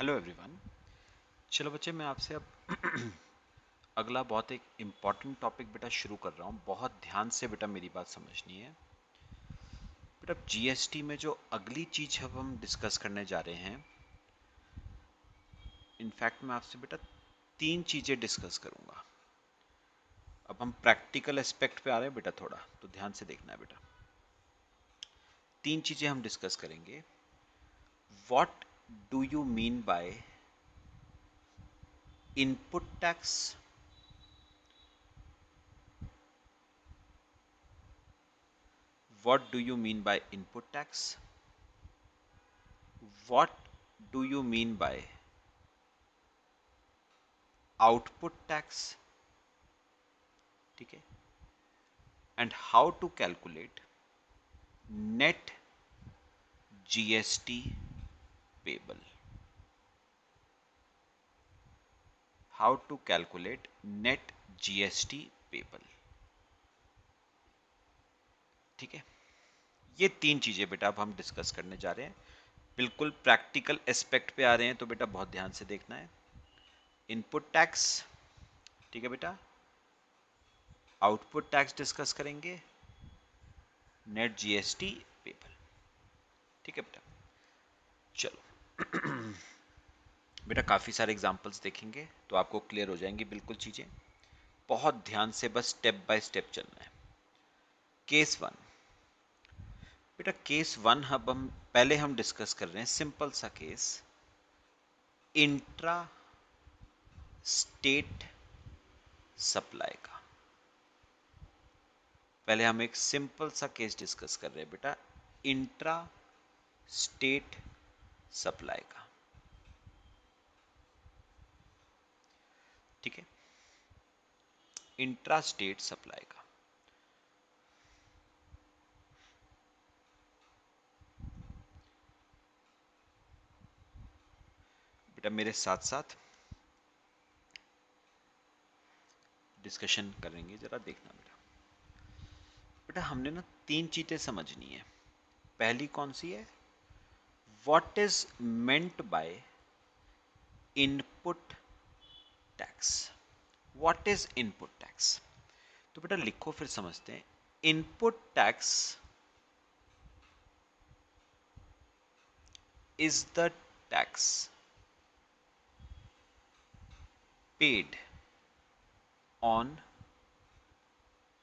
Hello everyone. चलो बच्चे, मैं आपसे अब अगला बहुत एक इम्पॉर्टेंट टॉपिक बेटा शुरू कर रहा हूँ। बहुत ध्यान से बेटा मेरी बात समझनी है। बेटा जीएसटी में जो अगली चीज अब हम डिस्कस करने जा रहे हैं, इनफैक्ट मैं आपसे बेटा तीन चीजें डिस्कस करूंगा। अब हम प्रैक्टिकल एस्पेक्ट पे आ रहे हैं बेटा, थोड़ा तो ध्यान से देखना है बेटा। तीन चीजें हम डिस्कस करेंगे। What do you mean by input tax, what do you mean by input tax, what do you mean by output tax, ठीक है, and how to calculate net GST payable, how to calculate net GST payable, ठीक है। ये तीन चीजें बेटा अब हम डिस्कस करने जा रहे हैं। बिल्कुल प्रैक्टिकल एस्पेक्ट पे आ रहे हैं, तो बेटा बहुत ध्यान से देखना है। इनपुट टैक्स, ठीक है बेटा, आउटपुट टैक्स डिस्कस करेंगे, नेट जीएसटी पेबल, ठीक है बेटा। चलो बेटा काफी सारे एग्जांपल्स देखेंगे तो आपको क्लियर हो जाएंगी बिल्कुल चीजें। बहुत ध्यान से बस स्टेप बाय स्टेप चलना है। केस वन, बेटा केस वन अब हम पहले डिस्कस कर रहे हैं सिंपल सा केस, इंट्रा स्टेट सप्लाई का। पहले हम एक सिंपल सा केस डिस्कस कर रहे हैं बेटा, इंट्रा स्टेट सप्लाई का, ठीक है, इंट्रा स्टेट सप्लाई का। बेटा मेरे साथ साथ डिस्कशन करेंगे, जरा देखना बेटा। बेटा हमने ना तीन चीजें समझनी है। पहली कौन सी है, what is meant by input tax. What is input tax, तो बेटा लिखो फिर समझते हैं। Input tax is the tax paid on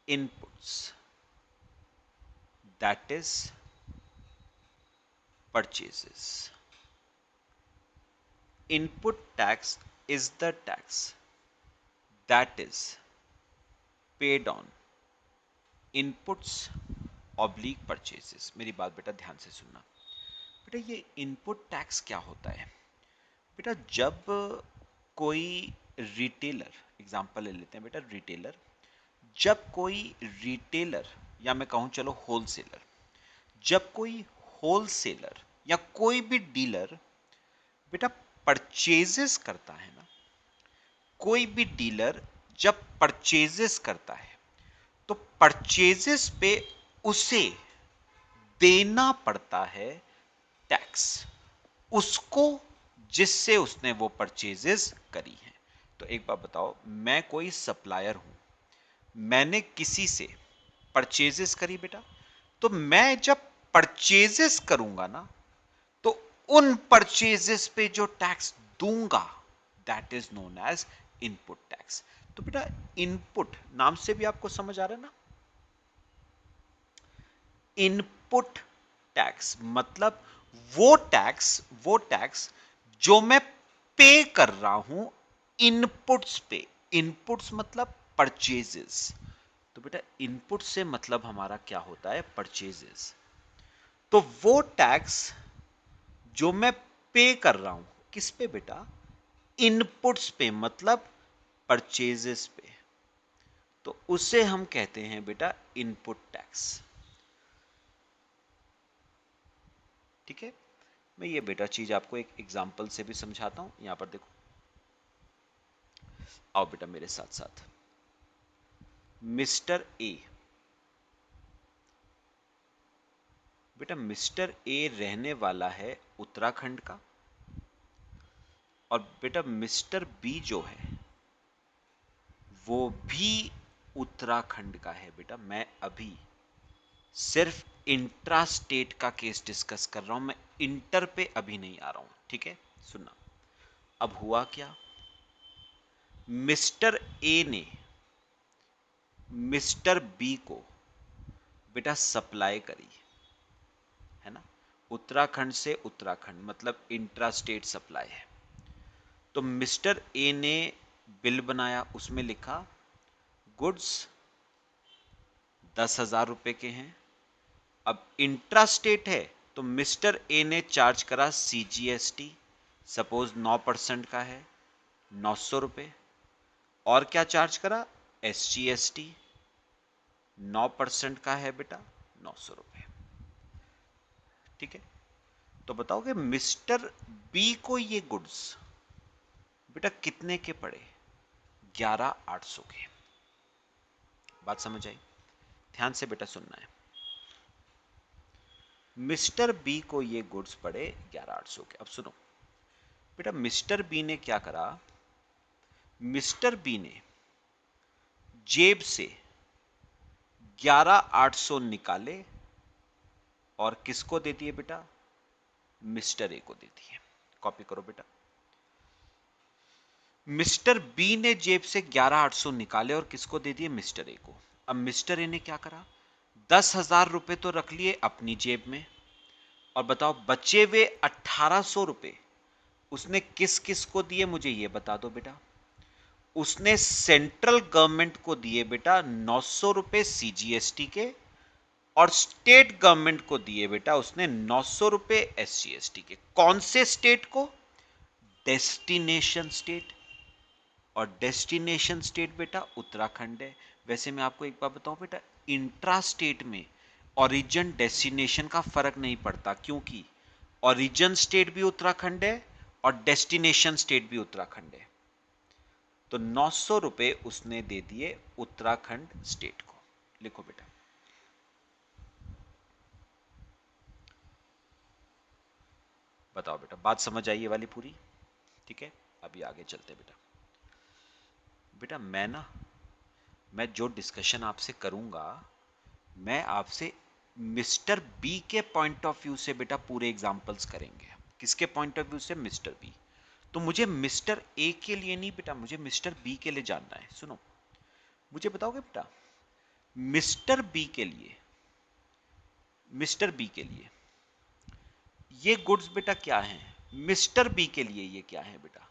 inputs, that is purchases. Input tax is the tax that is paid on inputs oblique purchases. मेरी बात बेटा ध्यान से सुनना। बेटा ये इनपुट टैक्स क्या होता है? बेटा जब कोई रिटेलर, एग्जांपल ले लेते हैं बेटा, रिटेलर, जब कोई रिटेलर या मैं कहूं चलो होलसेलर, जब कोई होलसेलर या कोई भी डीलर बेटा परचेजेस करता है ना, कोई भी डीलर जब परचेजेस करता है तो परचेजेस पे उसे देना पड़ता है टैक्स, उसको जिससे उसने वो परचेजेस करी है। तो एक बात बताओ, मैं कोई सप्लायर हूं, मैंने किसी से परचेजेस करी बेटा, तो मैं जब परचेजेस करूंगा ना, तो उन परचेजेस पे जो टैक्स दूंगा that is known as input tax. तो बेटा इनपुट नाम से भी आपको समझ आ रहा है ना, इनपुट टैक्स मतलब वो टैक्स जो मैं पे कर रहा हूं इनपुट्स पे। इनपुट्स मतलब परचेजेस। तो बेटा इनपुट से मतलब हमारा क्या होता है, परचेजेस। तो वो टैक्स जो मैं पे कर रहा हूं किस पे बेटा, इनपुट्स पे मतलब परचेजेस पे, तो उसे हम कहते हैं बेटा इनपुट टैक्स, ठीक है। मैं ये बेटा चीज आपको एक एग्जांपल से भी समझाता हूं। यहां पर देखो, आओ बेटा मेरे साथ साथ। मिस्टर ए, बेटा मिस्टर ए रहने वाला है उत्तराखंड का, और बेटा मिस्टर बी जो है वो भी उत्तराखंड का है। बेटा मैं अभी सिर्फ इंट्रा स्टेट का केस डिस्कस कर रहा हूं, मैं इंटर पे अभी नहीं आ रहा हूं, ठीक है। सुनना, अब हुआ क्या, मिस्टर ए ने मिस्टर बी को बेटा सप्लाई करी, है ना, उत्तराखंड से उत्तराखंड, मतलब इंट्रा स्टेट सप्लाई है। तो मिस्टर ए ने बिल बनाया, उसमें लिखा गुड्स 10,000 रुपए के हैं। अब इंट्रा स्टेट है तो मिस्टर ए ने चार्ज करा सीजीएसटी, सपोज 9% का है, 900 रुपए। और क्या चार्ज करा, एसजीएसटी, 9% का है बेटा, 900 रुपए। ठीक है, तो बताओगे मिस्टर बी को ये गुड्स बेटा कितने के पड़े, 11,800 के। बात समझ आई, ध्यान से बेटा सुनना है। मिस्टर बी को ये गुड्स पड़े 11,800 के। अब सुनो बेटा, मिस्टर बी ने क्या करा, मिस्टर बी ने जेब से 11,800 निकाले और किसको दे दिए बेटा, मिस्टर ए को दे दिए। कॉपी करो बेटा, मिस्टर बी ने जेब से 11,800 निकाले और किसको दे दिए, मिस्टर ए को। अब मिस्टर ए ने क्या करा, 10,000 रुपए तो रख लिए अपनी जेब में, और बताओ बचे हुए 1,800 रुपए उसने किस किस को दिए, मुझे ये बता दो बेटा। उसने सेंट्रल गवर्नमेंट को दिए बेटा 900 रुपए सीजीएसटी के, और स्टेट गवर्नमेंट को दिए बेटा उसने 900 रुपए एसजीएसटी के। कौन से स्टेट को, डेस्टिनेशन स्टेट। और डेस्टिनेशन स्टेट बेटा उत्तराखंड है। वैसे मैं आपको एक बात बताऊं बेटा, इंट्रा स्टेट में ओरिजिन डेस्टिनेशन का फर्क नहीं पड़ता, क्योंकि ओरिजिन स्टेट भी उत्तराखंड है और डेस्टिनेशन स्टेट भी उत्तराखंड है। तो 900 रुपए उसने दे दिए उत्तराखंड स्टेट को। लिखो बेटा, बताओ बेटा, बात समझ आई ये वाली पूरी, ठीक है। अभी आगे चलते बेटा। बेटा मैं जो डिस्कशन आपसे करूंगा, मैं आपसे मिस्टर बी के पॉइंट ऑफ व्यू से बेटा पूरे एग्जांपल्स करेंगे। किसके पॉइंट ऑफ व्यू से, मिस्टर बी। तो मुझे मिस्टर ए के लिए नहीं बेटा, मुझे मिस्टर बी के लिए जानना है। सुनो, मुझे बताओगे बेटा, मिस्टर बी के लिए, मिस्टर बी के लिए ये गुड्स बेटा क्या हैं, मिस्टर बी के लिए ये क्या है बेटा,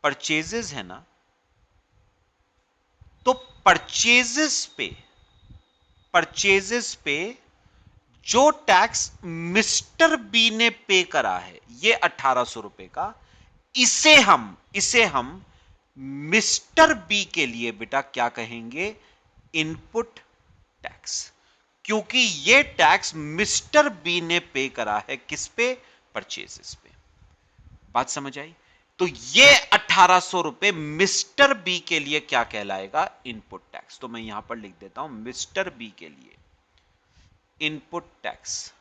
परचेजेस है ना। तो परचेजेस पे जो टैक्स मिस्टर बी ने पे करा है, ये 1,800 रुपए का, इसे हम मिस्टर बी के लिए बेटा क्या कहेंगे, इनपुट टैक्स। क्योंकि ये टैक्स मिस्टर बी ने पे करा है किस पे, परचेजेस पे। बात समझ आई। तो ये 1,800 रुपए मिस्टर बी के लिए क्या कहलाएगा, इनपुट टैक्स। तो मैं यहां पर लिख देता हूं मिस्टर बी के लिए इनपुट टैक्स।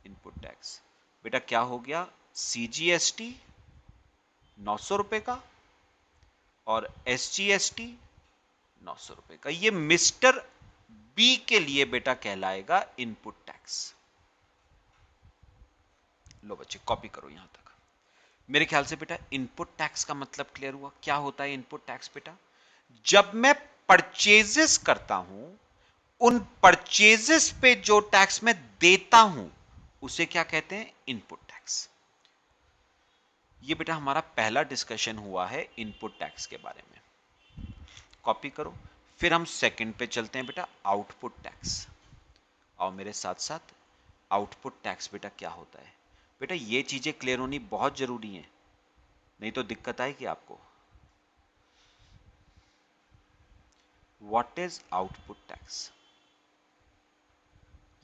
इनपुट टैक्स बेटा क्या हो गया, सीजीएसटी 900 रुपए का और एसजीएसटी 900 रुपए का। ये मिस्टर बी के लिए बेटा कहलाएगा इनपुट टैक्स। लो बच्चे कॉपी करो यहां तक। मेरे ख्याल से बेटा इनपुट टैक्स का मतलब क्लियर हुआ। क्या होता है इनपुट टैक्स बेटा, जब मैं परचेजेस करता हूं, उन परचेजेस पे जो टैक्स मैं देता हूं उसे क्या कहते हैं, इनपुट टैक्स। ये बेटा हमारा पहला डिस्कशन हुआ है इनपुट टैक्स के बारे में। कॉपी करो। फिर हम सेकंड पे चलते हैं बेटा, आउटपुट टैक्स। और मेरे साथ साथ आउटपुट टैक्स बेटा क्या होता है। बेटा ये चीजें क्लियर होनी बहुत जरूरी है, नहीं तो दिक्कत आएगी आपको। व्हाट इज आउटपुट टैक्स,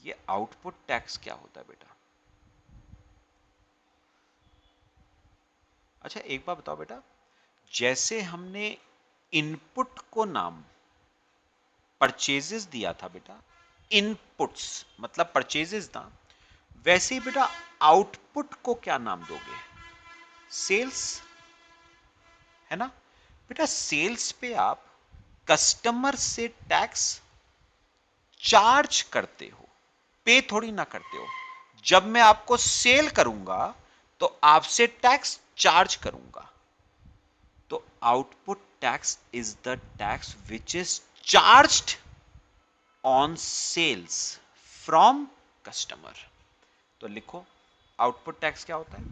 ये आउटपुट टैक्स क्या होता है बेटा। अच्छा एक बात बताओ बेटा, जैसे हमने इनपुट को नाम परचेजेस दिया था बेटा, इनपुट्स मतलब परचेजेस था, वैसे ही बेटा आउटपुट को क्या नाम दोगे? सेल्स, है ना बेटा? सेल्स पे आप कस्टमर से टैक्स चार्ज करते हो, पे थोड़ी ना करते हो। जब मैं आपको सेल करूंगा तो आपसे टैक्स चार्ज करूंगा। तो output tax is the tax which is charged on sales from customer. तो लिखो आउटपुट टैक्स क्या होता है?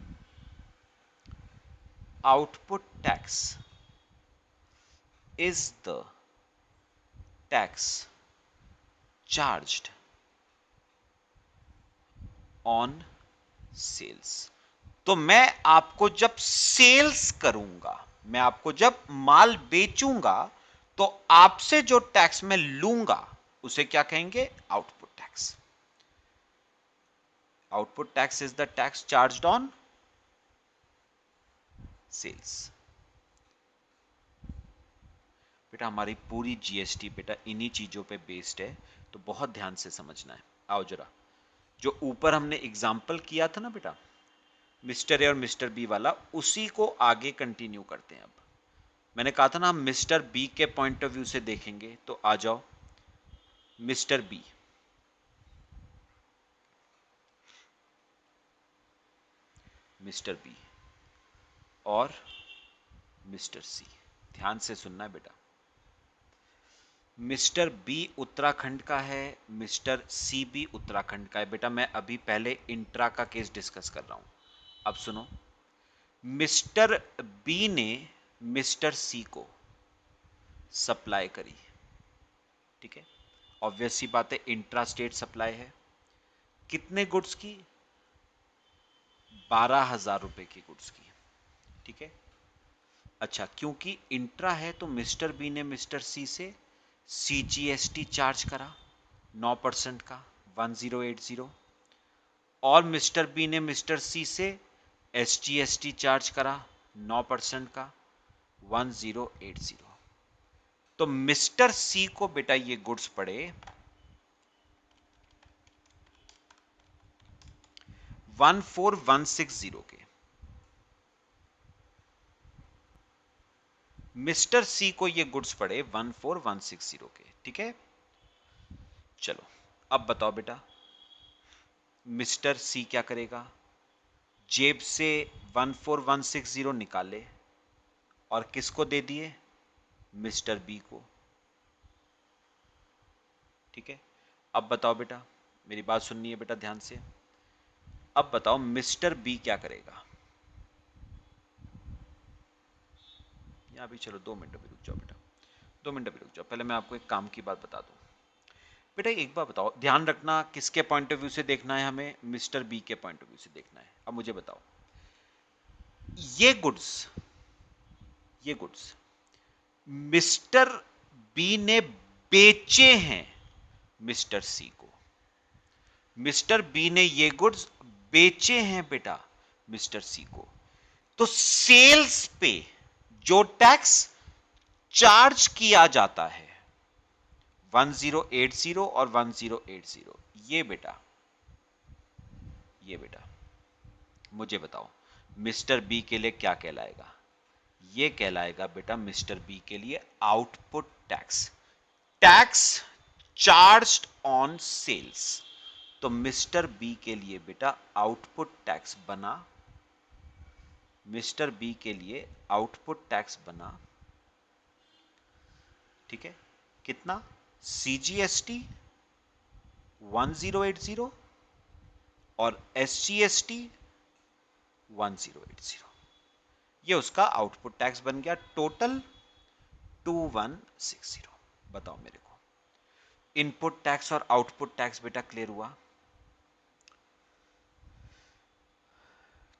Output tax is the tax charged on sales. तो मैं आपको जब सेल्स करूंगा, मैं आपको जब माल बेचूंगा, तो आपसे जो टैक्स मैं लूंगा उसे क्या कहेंगे? Output tax. Output tax is the tax charged on sales. बेटा हमारी पूरी जीएसटी बेटा इन्हीं चीजों पे बेस्ड है, तो बहुत ध्यान से समझना है। आओ जरा, जो ऊपर हमने एग्जाम्पल किया था ना बेटा, मिस्टर ए और मिस्टर बी वाला, उसी को आगे कंटिन्यू करते हैं। अब मैंने कहा था ना हम मिस्टर बी के पॉइंट ऑफ व्यू से देखेंगे, तो आ जाओ। मिस्टर बी, मिस्टर बी और मिस्टर सी, ध्यान से सुनना है बेटा। मिस्टर बी उत्तराखंड का है, मिस्टर सी भी उत्तराखंड का है। बेटा मैं अभी पहले इंट्रा का केस डिस्कस कर रहा हूं, अब सुनो। मिस्टर बी ने मिस्टर सी को सप्लाई करी, ठीक है? ऑब्वियस सी बात है, इंट्रा स्टेट सप्लाई है। कितने गुड्स की? 12,000 रुपए की गुड्स की, ठीक है? अच्छा, क्योंकि इंट्रा है तो मिस्टर बी ने मिस्टर सी से सीजीएसटी चार्ज करा 9% का 1080, और मिस्टर बी ने मिस्टर सी से एसजीएसटी चार्ज करा 9% का 1080। तो मिस्टर सी को बेटा ये गुड्स पड़े 14160 के। मिस्टर सी को ये गुड्स पड़े 14160 के, ठीक है? चलो अब बताओ बेटा, मिस्टर सी क्या करेगा? जेब से 14160 निकाले और किसको दे दिए? मिस्टर बी को, ठीक है? अब बताओ बेटा, मेरी बात सुननी है बेटा ध्यान से। अब बताओ मिस्टर बी क्या करेगा? यहां भी चलो 2 मिनट भी रुक जाओ बेटा, 2 मिनट भी रुक जाओ। पहले मैं आपको एक काम की बात बता दूं। बेटा एक बात बताओ, ध्यान रखना किसके पॉइंट ऑफ व्यू से देखना है हमें? मिस्टर बी के पॉइंट ऑफ व्यू से देखना है। अब मुझे बताओ, ये गुड्स, ये गुड्स मिस्टर बी ने बेचे हैं मिस्टर सी को। मिस्टर बी ने ये गुड्स बेचे हैं बेटा मिस्टर सी को। तो सेल्स पे जो टैक्स चार्ज किया जाता है 1080 और 1080, ये बेटा, ये बेटा मुझे बताओ मिस्टर बी के लिए क्या कहलाएगा? ये कहलाएगा बेटा मिस्टर बी के लिए output tax, tax charged on sales. तो मिस्टर बी के लिए बेटा आउटपुट टैक्स बना, मिस्टर बी के लिए आउटपुट टैक्स बना, ठीक है? कितना? सीजीएसटी 1080 और एसजीएसटी 1080। ये उसका आउटपुट टैक्स बन गया, टोटल 2160। बताओ मेरे को, इनपुट टैक्स और आउटपुट टैक्स बेटा क्लियर हुआ?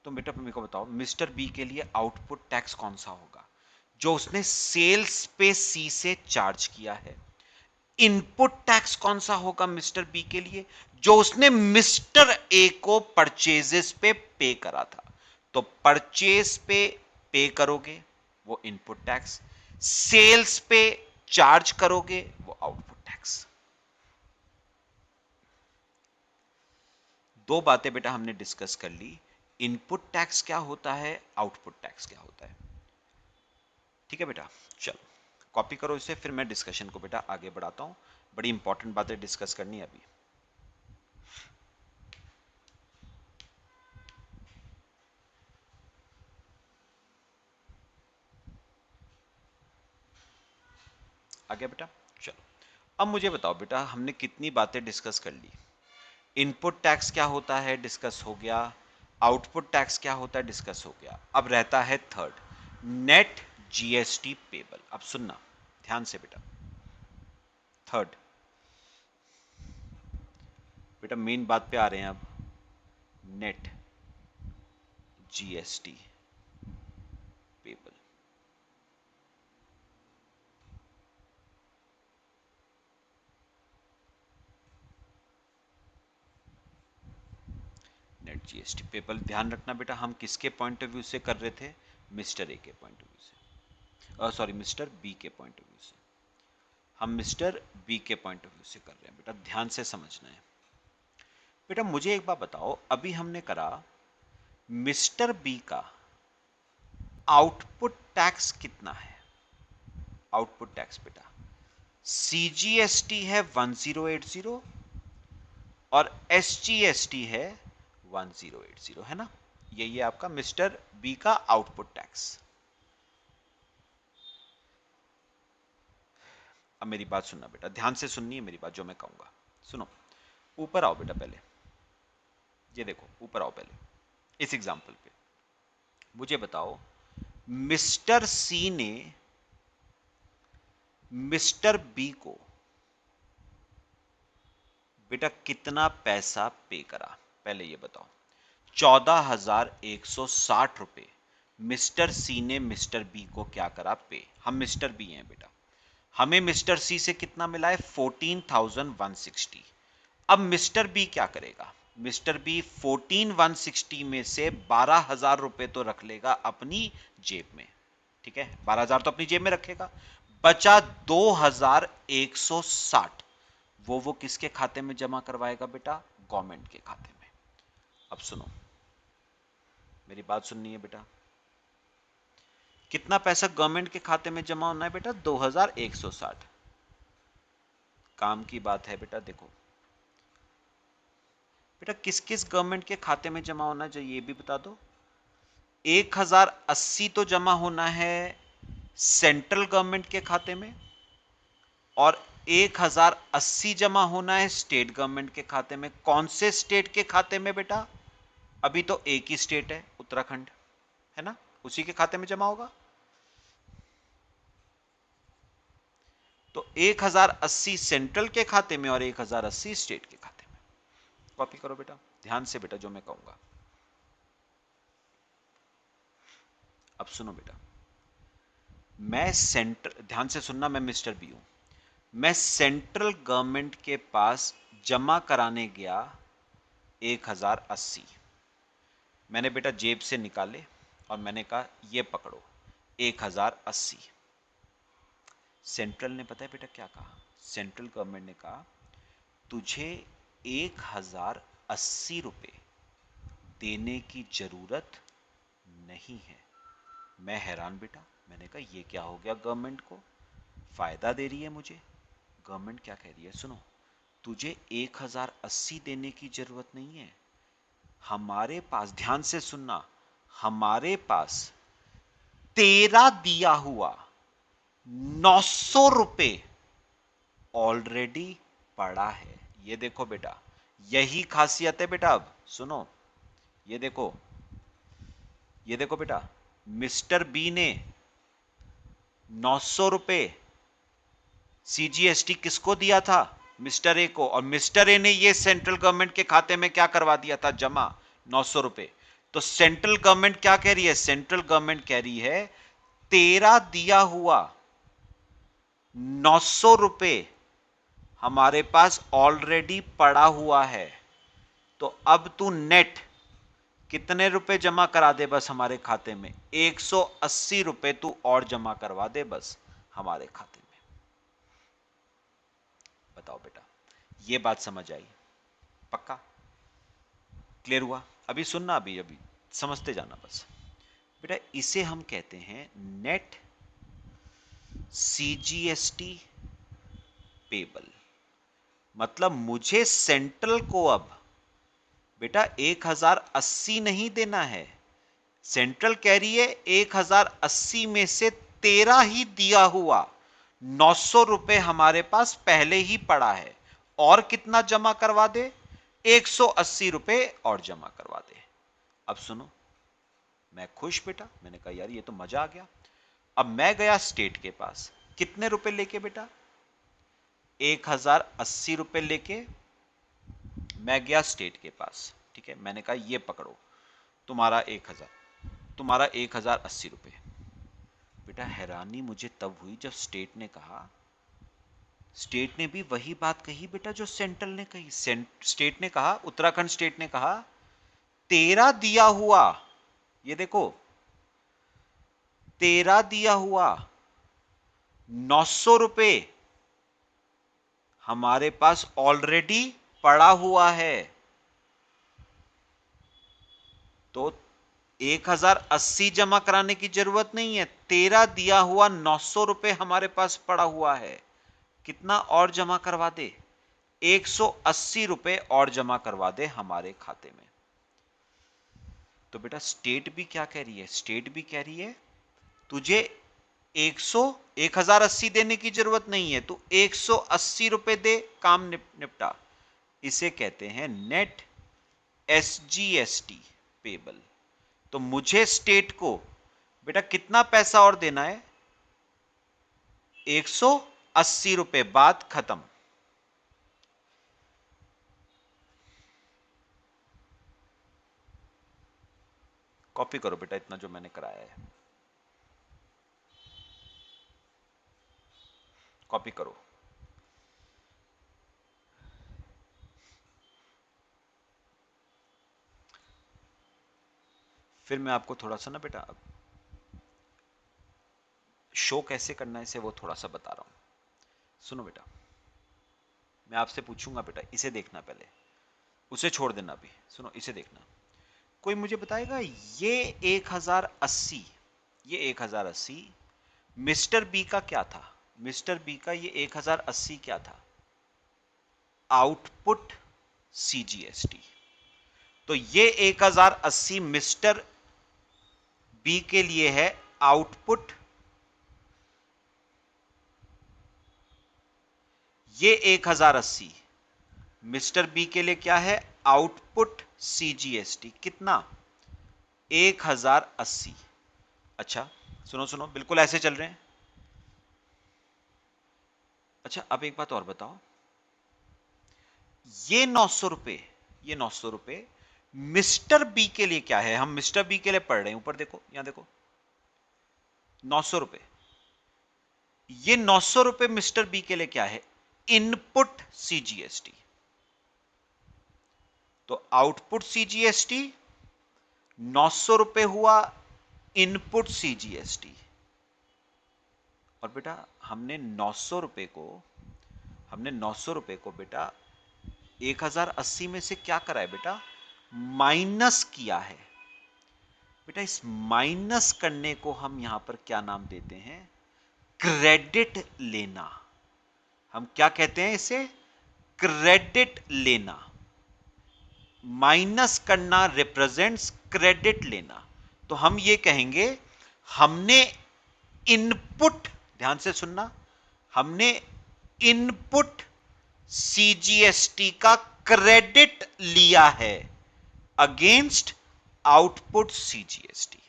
तो बेटा मेरे को बताओ मिस्टर बी के लिए आउटपुट टैक्स कौन सा होगा? जो उसने सेल्स पे सी से चार्ज किया है। इनपुट टैक्स कौन सा होगा मिस्टर बी के लिए? जो उसने मिस्टर ए को परचेजेस पे करा था। तो परचेज पे करोगे वो इनपुट टैक्स, सेल्स पे चार्ज करोगे वो आउटपुट टैक्स। दो बातें बेटा हमने डिस्कस कर ली, इनपुट टैक्स क्या होता है, आउटपुट टैक्स क्या होता है। ठीक है बेटा, चलो कॉपी करो इसे, फिर मैं डिस्कशन को बेटा आगे बढ़ाता हूं, बड़ी इंपॉर्टेंट बातें डिस्कस करनी है अभी। आ गया बेटा, चलो अब मुझे बताओ बेटा, हमने कितनी बातें डिस्कस कर ली। इनपुट टैक्स क्या होता है, डिस्कस हो गया। आउटपुट टैक्स क्या होता है, डिस्कस हो गया। अब रहता है थर्ड, नेट जीएसटी पेबल। अब सुनना ध्यान से बेटा, थर्ड बेटा मेन बात पे आ रहे हैं अब, net GST payable. Net GST payable, ध्यान रखना बेटा हम किसके पॉइंट ऑफ व्यू से कर रहे थे, मिस्टर ए के पॉइंट ऑफ व्यू से, सॉरी मिस्टर बी के पॉइंट ऑफ व्यू से। हम मिस्टर बी के पॉइंट ऑफ व्यू से कर रहे हैं बेटा, ध्यान से समझना है। बेटा मुझे एक बात बताओ, अभी हमने करा मिस्टर बी का आउटपुट टैक्स कितना है। आउटपुट टैक्स बेटा सीजीएसटी है 1080 और एसजीएसटी है 1080, है ना। यही है आपका मिस्टर बी का आउटपुट टैक्स। अब मेरी बात सुनना बेटा, ध्यान से सुननी है मेरी बात जो मैं कहूंगा, सुनो। ऊपर आओ बेटा, पहले ये देखो, ऊपर आओ पहले इस एग्जांपल पे। मुझे बताओ मिस्टर सी ने मिस्टर बी को बेटा कितना पैसा पे करा, पहले ये बताओ। 14,160 रुपए मिस्टर सी ने मिस्टर बी को क्या करा पे। हम मिस्टर बी हैं बेटा, हमें मिस्टर सी से कितना मिला है 14,160। अब मिस्टर बी क्या करेगा, मिस्टर बी 14,160 में से 12,000 रुपए तो रख लेगा अपनी जेब में, ठीक है, 12,000 तो अपनी जेब में रखेगा। बचा 2,160, वो किसके खाते में जमा करवाएगा बेटा, गवर्नमेंट के खाते में। अब सुनो, मेरी बात सुननी है बेटा, कितना पैसा गवर्नमेंट के खाते में जमा होना है बेटा, 2,160। काम की बात है बेटा, देखो बेटा किस किस गवर्नमेंट के खाते में जमा होना चाहिए ये भी बता दो। 1,080 तो जमा होना है सेंट्रल गवर्नमेंट के खाते में, और 1,080 जमा होना है स्टेट गवर्नमेंट के खाते में। कौन से स्टेट के खाते में बेटा, अभी तो एक ही स्टेट है उत्तराखंड, है ना, उसी के खाते में जमा होगा। तो 1,080 सेंट्रल के खाते में और 1,080 स्टेट के खाते में। कॉपी करो बेटा, ध्यान से बेटा जो मैं कहूंगा। अब सुनो बेटा, मैं सेंट्रल, ध्यान से सुनना, मैं मिस्टर बी हूं, मैं सेंट्रल गवर्नमेंट के पास जमा कराने गया 1,080। मैंने बेटा जेब से निकाले और मैंने कहा ये पकड़ो 1,080। सेंट्रल ने पता है बेटा क्या कहा, सेंट्रल गवर्नमेंट ने कहा तुझे 1,080 रुपए देने की जरूरत नहीं है। मैं हैरान बेटा, मैंने कहा ये क्या हो गया, गवर्नमेंट को फायदा दे रही है मुझे। गवर्नमेंट क्या कह रही है, सुनो, तुझे 1,080 देने की जरूरत नहीं है, हमारे पास, ध्यान से सुनना, हमारे पास तेरा दिया हुआ 900 रुपए ऑलरेडी पड़ा है। ये देखो बेटा, यही खासियत है बेटा। अब सुनो, ये देखो, ये देखो बेटा, मिस्टर बी ने 900 रुपए सीजीएसटी किसको दिया था, मिस्टर ए को, और मिस्टर ए ने ये सेंट्रल गवर्नमेंट के खाते में क्या करवा दिया था, जमा 900 रुपए। तो सेंट्रल गवर्नमेंट क्या कह रही है, सेंट्रल गवर्नमेंट कह रही है तेरा दिया हुआ 900 रुपए हमारे पास ऑलरेडी पड़ा हुआ है, तो अब तू नेट कितने रुपए जमा करा दे बस हमारे खाते में, 180 रुपए तू और जमा करवा दे बस हमारे खाते में। बताओ बेटा, ये बात समझ आई, पक्का। क्लियर हुआ? अभी सुनना, अभी अभी समझते जाना बस बेटा। इसे हम कहते हैं नेट सीजीएसटी पेबल। मतलब मुझे सेंट्रल को अब बेटा 1080 नहीं देना है। सेंट्रल कह रही है 1080 में से तेरा ही दिया हुआ 900 रुपए हमारे पास पहले ही पड़ा है, और कितना जमा करवा दे? 180 रुपए और जमा करवा दे। अब सुनो, मैं खुश बेटा, मैंने कहा यार ये तो मजा आ गया। अब मैं गया स्टेट के पास, कितने रुपए लेके बेटा? 1080 रुपए लेके मैं गया स्टेट के पास। ठीक है, मैंने कहा ये पकड़ो तुम्हारा 1080 रुपए। बेटा हैरानी मुझे तब हुई जब स्टेट ने कहा, स्टेट ने भी वही बात कही बेटा जो सेंट्रल ने कही। स्टेट ने कहा, उत्तराखंड स्टेट ने कहा, तेरा दिया हुआ, ये देखो, तेरा दिया हुआ 900 रुपए हमारे पास ऑलरेडी पड़ा हुआ है। तो 1080 जमा कराने की जरूरत नहीं है, तेरा दिया हुआ 900 रुपए हमारे पास पड़ा हुआ है। कितना और जमा करवा दे? 180 रुपए और जमा करवा दे हमारे खाते में। तो बेटा स्टेट भी क्या कह रही है? स्टेट भी कह रही है तुझे 1080 देने की जरूरत नहीं है, तू 180 रुपए दे, काम निपटा। इसे कहते हैं नेट एसजीएसटी पेबल। तो मुझे स्टेट को बेटा कितना पैसा और देना है? 180 रुपए, बात खत्म। कॉपी करो बेटा इतना जो मैंने कराया है, कॉपी करो। फिर मैं आपको थोड़ा सा ना बेटा शो कैसे करना है इसे वो थोड़ा सा बता रहा हूं। सुनो बेटा, मैं आपसे पूछूंगा बेटा, इसे देखना पहले, उसे छोड़ देना अभी। सुनो इसे देखना। कोई मुझे बताएगा ये 1080, ये 1080 मिस्टर बी का क्या था? मिस्टर बी का ये 1080 क्या था? Output CGST. तो ये 1080 मिस्टर बी के लिए है आउटपुट, ये 1080 मिस्टर बी के लिए क्या है? Output CGST. कितना? 1080। अच्छा सुनो सुनो, बिल्कुल ऐसे चल रहे हैं। अच्छा अब एक बात और बताओ, ये 900 रुपए, ये 900 रुपए मिस्टर बी के लिए क्या है? हम मिस्टर बी के लिए पढ़ रहे हैं, ऊपर देखो, यहां देखो, 900 रुपए। ये 900 रुपए मिस्टर बी के लिए क्या है? Input CGST. तो आउटपुट सीजीएसटी 900 रुपए हुआ इनपुट सीजीएसटी। और बेटा हमने 900 रुपए को, हमने 900 रुपए को बेटा 1080 में से क्या करा है बेटा? माइनस किया है। बेटा इस माइनस करने को हम यहां पर क्या नाम देते हैं? क्रेडिट लेना। हम क्या कहते हैं इसे? क्रेडिट लेना। माइनस करना रिप्रेजेंट्स क्रेडिट लेना। तो हम ये कहेंगे हमने इनपुट, ध्यान से सुनना, हमने इनपुट सीजीएसटी का क्रेडिट लिया है अगेंस्ट आउटपुट सीजीएसटी।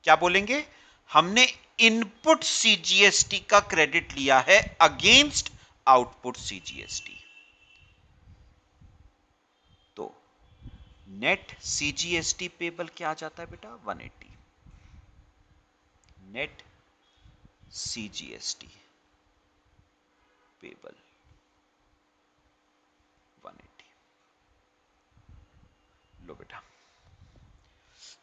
क्या बोलेंगे? हमने इनपुट सीजीएसटी का क्रेडिट लिया है अगेंस्ट आउटपुट सीजीएसटी। तो नेट सीजीएसटी पेबल क्या आ जाता है बेटा? 180। Net CGST payable 180। लो बेटा,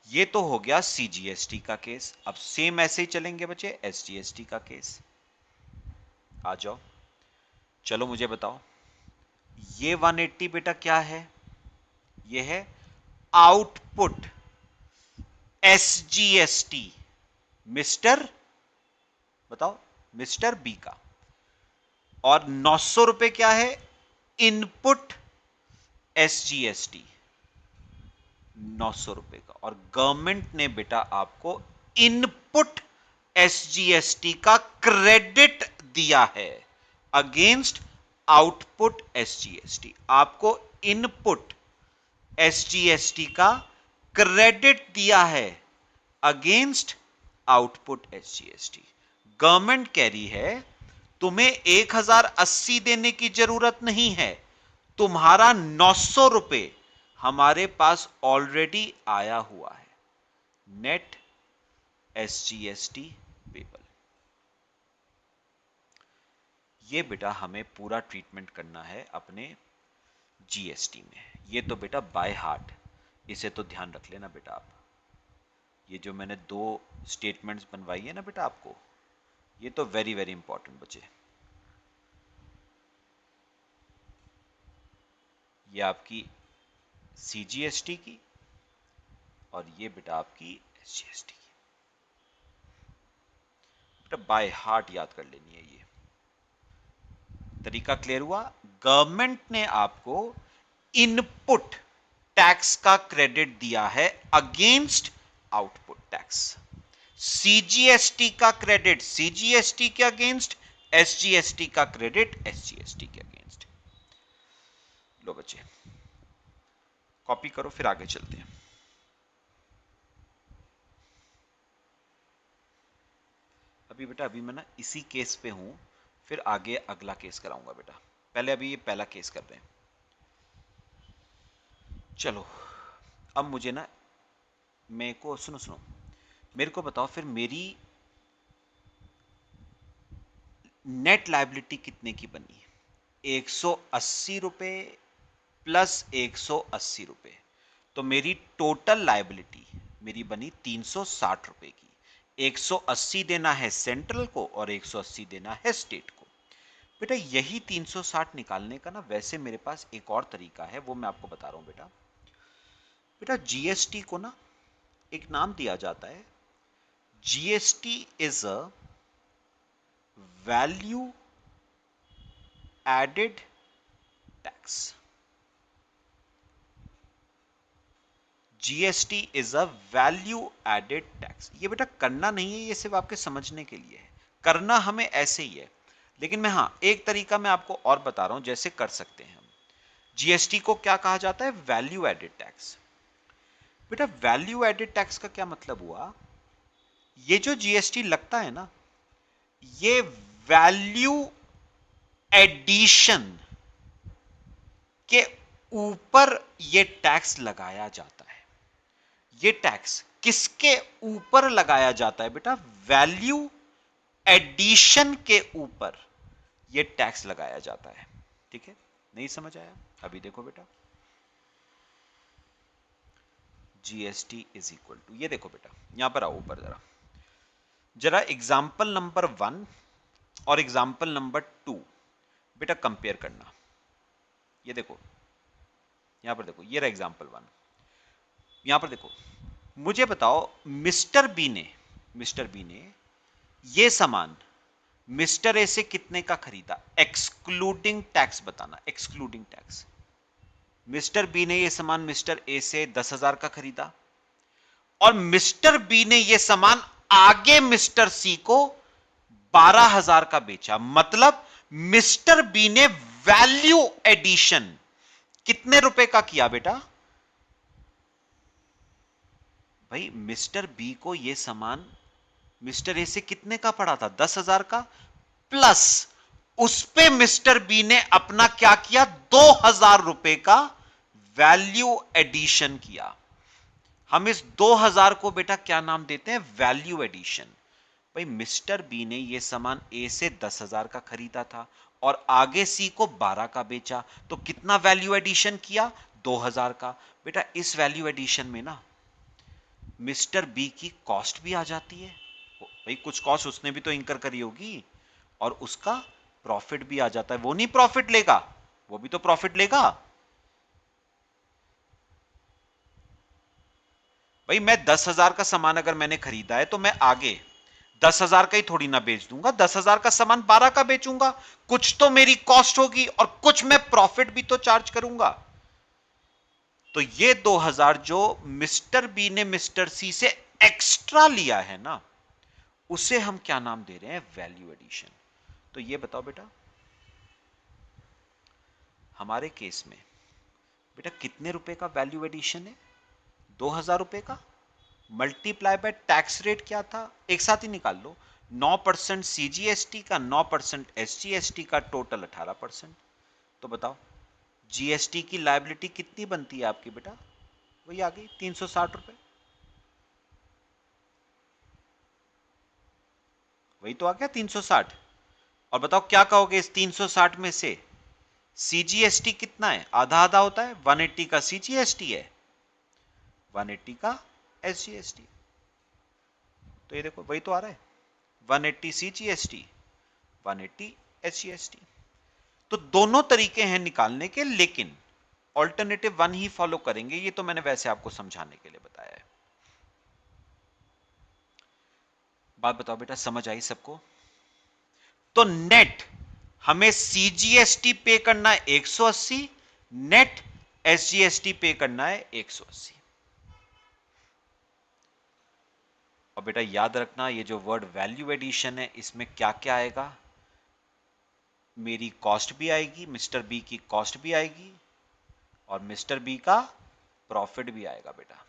ये तो हो गया सीजीएसटी का केस। अब सेम ऐसे ही चलेंगे बच्चे एसजीएसटी का केस। आ जाओ, चलो मुझे बताओ, ये 180 बेटा क्या है? ये है आउटपुट SGST मिस्टर, बताओ, मिस्टर बी का, और 900 रुपए क्या है, इनपुट SGST 900 रुपए का, और गवर्नमेंट ने बेटा आपको इनपुट SGST का क्रेडिट दिया है अगेंस्ट आउटपुट SGST। आपको इनपुट SGST का क्रेडिट दिया है अगेंस्ट आउटपुट SGST। गवर्नमेंट कह रही है तुम्हें 1080 देने की जरूरत नहीं है, तुम्हारा 900 रुपए हमारे पास ऑलरेडी आया हुआ है, नेट SGST पेबल। ये बेटा हमें पूरा ट्रीटमेंट करना है अपने GST में। ये तो बेटा बाय हार्ट, इसे तो ध्यान रख लेना बेटा आप। ये जो मैंने दो स्टेटमेंट्स बनवाई है ना बेटा आपको, ये तो वेरी वेरी इंपॉर्टेंट बचे। ये आपकी CGST की, और ये बेटा आपकी SGST की। बेटा बाय हार्ट याद कर लेनी है ये। तरीका क्लियर हुआ? गवर्नमेंट ने आपको इनपुट टैक्स का क्रेडिट दिया है अगेंस्ट आउटपुट टैक्स। CGST का क्रेडिट CGST के अगेंस्ट, SGST का क्रेडिट SGST के अगेंस्ट। लो बच्चे कॉपी करो, फिर आगे चलते हैं। अभी बेटा अभी मैं ना इसी केस पे हूं, फिर आगे अगला केस कराऊंगा बेटा। पहले अभी ये पहला केस कर रहे हैं। चलो अब मुझे ना, मेरे को सुनो सुनो, मेरे को बताओ फिर मेरी नेट लायबिलिटी कितने की बनी? 180 रुपए प्लस 180 रुपए, तो मेरी टोटल लायबिलिटी मेरी बनी 360 रुपए की। 180 देना है सेंट्रल को और 180 देना है स्टेट को। बेटा यही 360 निकालने का ना वैसे मेरे पास एक और तरीका है, वो मैं आपको बता रहा हूं बेटा। बेटा GST को ना एक नाम दिया जाता है, GST is a value added tax. GST is a value added tax. ये बेटा करना नहीं है, ये सिर्फ आपके समझने के लिए है, करना हमें ऐसे ही है। लेकिन मैं हाँ एक तरीका मैं आपको और बता रहा हूं जैसे कर सकते हैं हम। GST को क्या कहा जाता है? Value added tax. बेटा वैल्यू एडेड टैक्स का क्या मतलब हुआ? ये जो GST लगता है ना, ये वैल्यू एडिशन के ऊपर ये टैक्स लगाया जाता है। ये टैक्स किसके ऊपर लगाया जाता है बेटा? वैल्यू एडिशन के ऊपर ये टैक्स लगाया जाता है। ठीक है, नहीं समझ आया? अभी देखो बेटा, GST इज इक्वल टू, ये देखो बेटा यहां पर आओ ऊपर जरा, जरा एग्जाम्पल नंबर 1 और एग्जाम्पल नंबर 2 बेटा कंपेयर करना। ये देखो यहां पर देखो, ये रहा एग्जाम्पल 1। यहां पर देखो, मुझे बताओ मिस्टर बी ने ये सामान मिस्टर ए से कितने का खरीदा? एक्सक्लूडिंग टैक्स बताना, एक्सक्लूडिंग टैक्स। मिस्टर बी ने ये सामान मिस्टर ए से 10,000 का खरीदा, और मिस्टर बी ने ये सामान आगे मिस्टर सी को 12,000 का बेचा। मतलब मिस्टर बी ने वैल्यू एडिशन कितने रुपए का किया बेटा? भाई मिस्टर बी को यह सामान मिस्टर ए से कितने का पड़ा था? 10,000 का, प्लस उस पे मिस्टर बी ने अपना क्या किया? 2,000 रुपए का वैल्यू एडिशन किया। हम इस 2,000 को बेटा क्या नाम देते हैं? Value addition. भाई मिस्टर बी ने यह सामान ए से 10,000 का खरीदा था और आगे सी को 12 का बेचा, तो कितना वैल्यू एडिशन किया? 2,000 का। बेटा इस वैल्यू एडिशन में ना मिस्टर बी की कॉस्ट भी आ जाती है, भाई कुछ कॉस्ट उसने भी तो इंकर करी होगी, और उसका प्रॉफिट भी आ जाता है। वो नहीं प्रॉफिट लेगा, वो भी तो प्रॉफिट लेगा। भाई मैं 10,000 का सामान अगर मैंने खरीदा है तो मैं आगे 10,000 का ही थोड़ी ना बेच दूंगा, 10,000 का सामान 12 का बेचूंगा। कुछ तो मेरी कॉस्ट होगी और कुछ मैं प्रॉफिट भी तो चार्ज करूंगा। तो ये 2,000 जो मिस्टर बी ने मिस्टर सी से एक्स्ट्रा लिया है ना, उसे हम क्या नाम दे रहे हैं? Value addition. तो ये बताओ बेटा, हमारे केस में बेटा कितने रुपए का वैल्यू एडिशन है? 2,000 रुपए का। मल्टीप्लाई बाय टैक्स रेट क्या था, एक साथ ही निकाल लो। 9% सीजीएसटी का, 9% एसजीएसटी का, टोटल 18%। तो बताओ जीएसटी की लायबिलिटी कितनी बनती है आपकी बेटा? वही आ गई 360 रुपए। वही तो आ गया 360। और बताओ क्या कहोगे इस 360 में से? सीजीएसटी कितना है? आधा आधा होता है। 180 का सीजीएसटी है, 180 का एसजीएसटी। तो ये देखो वही तो आ रहा है, 180 सीजीएसटी, 180 एसजीएसटी। तो दोनों तरीके हैं निकालने के, लेकिन ऑल्टरनेटिव वन ही फॉलो करेंगे। ये तो मैंने वैसे आपको समझाने के लिए बताया है। बात बताओ बेटा, समझ आई सबको? तो नेट हमें सीजीएसटी पे करना है 180, नेट एसजीएसटी पे करना है 180। और बेटा याद रखना, ये जो वर्ड वैल्यू एडिशन है, इसमें क्या क्या आएगा? मेरी कॉस्ट भी आएगी, मिस्टर बी की कॉस्ट भी आएगी, और मिस्टर बी का प्रॉफिट भी आएगा बेटा।